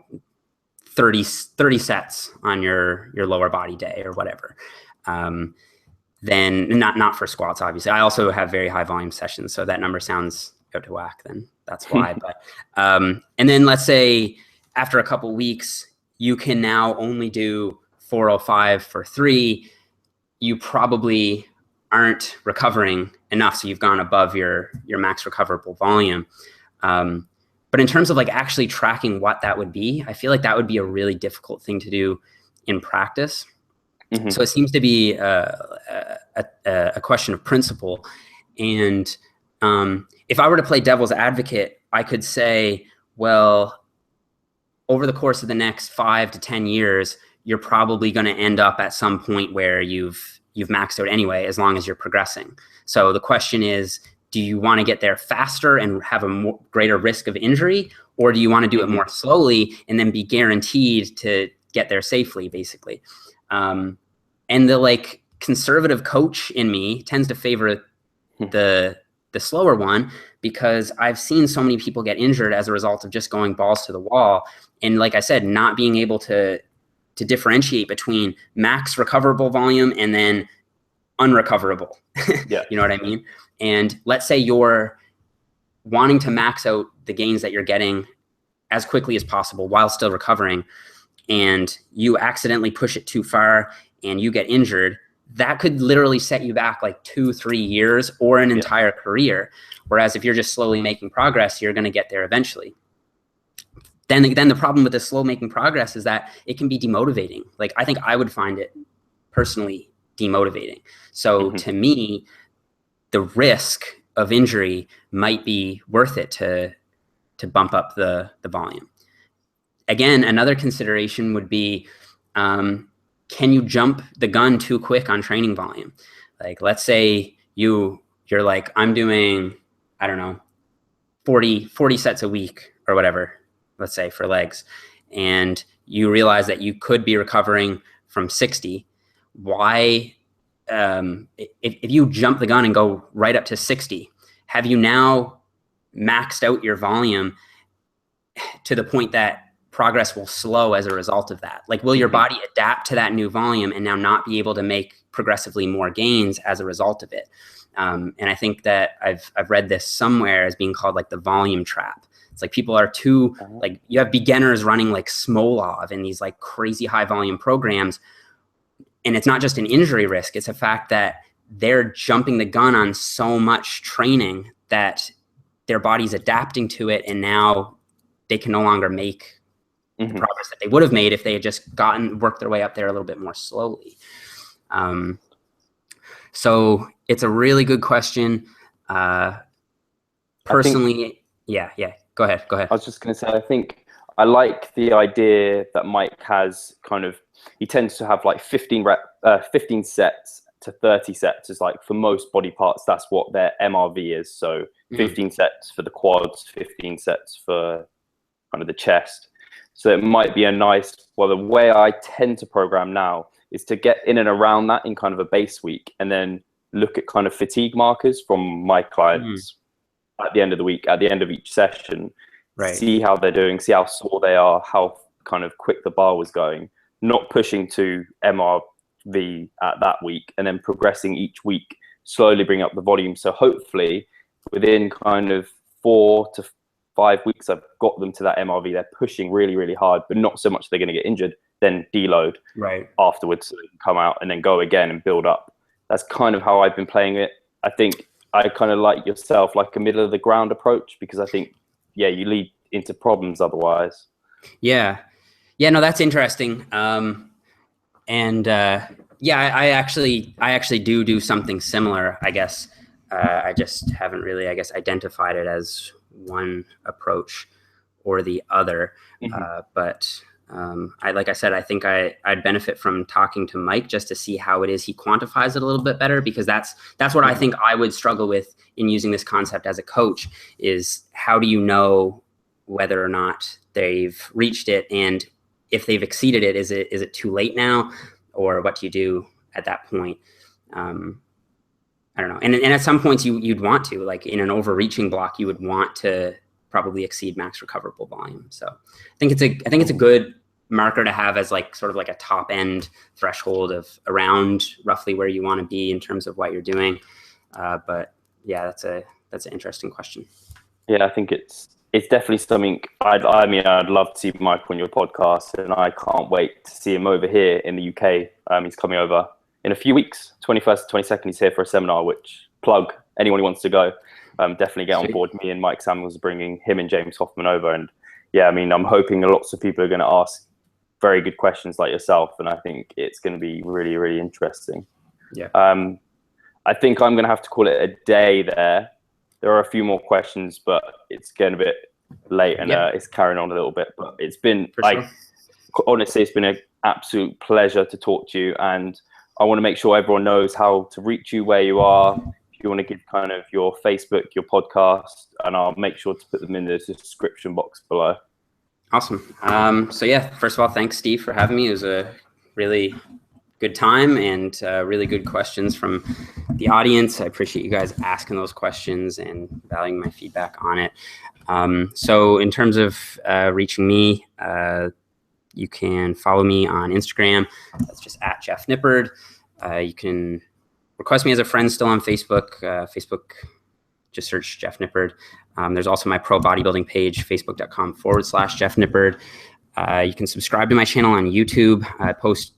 30 sets on your lower body day or whatever. Then not for squats, obviously. I also have very high volume sessions, so that number sounds out to whack, then that's why. But and then let's say after a couple weeks, you can now only do 405 for 3. You probably aren't recovering enough, so you've gone above your max recoverable volume. But in terms of like actually tracking what that would be, I feel like that would be a really difficult thing to do in practice. So it seems to be a question of principle. And if I were to play devil's advocate, I could say, well, over the course of the next 5 to 10 years, you're probably going to end up at some point where you've maxed out anyway, as long as you're progressing. So the question is, do you want to get there faster and have a greater risk of injury, or do you want to do it more slowly and then be guaranteed to get there safely, basically? And the like conservative coach in me tends to favor the the slower one, because I've seen so many people get injured as a result of just going balls to the wall. And like I said, not being able to differentiate between max recoverable volume and then unrecoverable. Yeah. You know what I mean? And let's say you're wanting to max out the gains that you're getting as quickly as possible while still recovering, and you accidentally push it too far and you get injured, that could literally set you back like 2-3 years or an entire career. Whereas if you're just slowly making progress, you're going to get there eventually. Then the problem with the slow making progress is that it can be demotivating. Like, I think I would find it personally demotivating. So to me, the risk of injury might be worth it to bump up the volume. Again, another consideration would be, can you jump the gun too quick on training volume? Like, let's say you're like, I'm doing, I don't know, 40 sets a week or whatever, let's say, for legs, and you realize that you could be recovering from 60. Why, if you jump the gun and go right up to 60, have you now maxed out your volume to the point that progress will slow as a result of that? Like, will your body adapt to that new volume and now not be able to make progressively more gains as a result of it? And I think that I've read this somewhere as being called like the volume trap. It's like people are too, like, you have beginners running like Smolov in these like crazy high volume programs. And it's not just an injury risk. It's a fact that they're jumping the gun on so much training that their body's adapting to it. And now they can no longer make the progress that they would have made if they had just worked their way up there a little bit more slowly. So it's a really good question. Personally, yeah. Go ahead. I was just going to say, I think I like the idea that Mike has he tends to have like 15 sets to 30 sets is like, for most body parts, that's what their MRV is. So 15 sets for the quads, 15 sets for kind of the chest. So it might be the way I tend to program now is to get in and around that in kind of a base week, and then look at kind of fatigue markers from my clients at the end of the week, at the end of each session, see how they're doing, see how sore they are, how kind of quick the bar was going, not pushing to MRV at that week, and then progressing each week, slowly bring up the volume. So hopefully within kind of 4 to 5 weeks, I've got them to that MRV. They're pushing really, really hard, but not so much they're going to get injured, then deload afterwards, so they can come out and then go again and build up. That's kind of how I've been playing it. I think I kind of like yourself, like a middle of the ground approach, because I think, you lead into problems otherwise. Yeah, no, that's interesting. I actually do something similar, I guess. I just haven't really, identified it as one approach or the other. But like I said, I think I'd benefit from talking to Mike just to see how it is he quantifies it a little bit better, because that's what I think I would struggle with in using this concept as a coach, is how do you know whether or not they've reached it, and if they've exceeded it, is it too late now, or what do you do at that point? I don't know. And at some points you'd want to, like in an overreaching block, you would want to probably exceed max recoverable volume. So I think it's a good marker to have as like sort of like a top end threshold of around roughly where you want to be in terms of what you're doing. But yeah, that's an interesting question. Yeah, I think it's definitely something. I'd love to see Mike on your podcast, and I can't wait to see him over here in the UK. He's coming over in a few weeks, 21st, 22nd. He's here for a seminar, which plug anyone who wants to go. Definitely get on board. Me and Mike Samuels are bringing him and James Hoffman over. And yeah, I'm hoping lots of people are going to ask very good questions like yourself. And I think it's going to be really, really interesting. Yeah. I think I'm going to have to call it a day there. There are a few more questions, but it's getting a bit late, and it's carrying on a little bit. But it's been, honestly, it's been an absolute pleasure to talk to you. And I want to make sure everyone knows how to reach you, where you are. If you want to give kind of your Facebook, your podcast, and I'll make sure to put them in the description box below. Awesome. So yeah, first of all, thanks, Steve, for having me. It was a really good time and really good questions from the audience. I appreciate you guys asking those questions and valuing my feedback on it. So in terms of reaching me, you can follow me on Instagram. That's just at Jeff Nippard. You can request me as a friend still on Facebook. Facebook, just search Jeff Nippard. There's also my pro bodybuilding page, facebook.com/Jeff Nippard. You can subscribe to my channel on YouTube. I post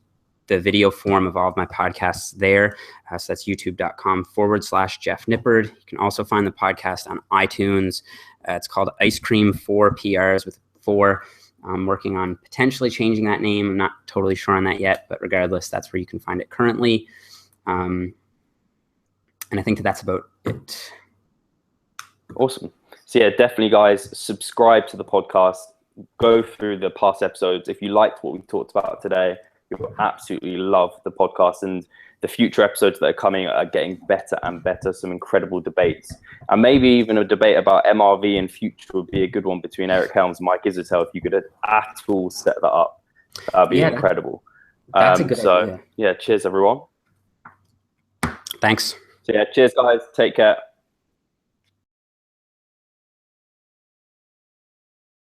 the video form of all of my podcasts there. So that's youtube.com/Jeff Nippard. You can also find the podcast on iTunes. It's called Ice Cream 4 PRs with 4. I'm working on potentially changing that name. I'm not totally sure on that yet, but regardless, that's where you can find it currently. And I think that's about it. Awesome. So yeah, definitely guys, subscribe to the podcast. Go through the past episodes. If you liked what we talked about today, you'll absolutely love the podcast, and the future episodes that are coming are getting better and better. Some incredible debates, and maybe even a debate about MRV in future would be a good one between Eric Helms and Mike Isotel. If you could at all set that up, that'd be incredible. That's a good idea. Yeah, cheers everyone. Thanks. So yeah, cheers guys. Take care.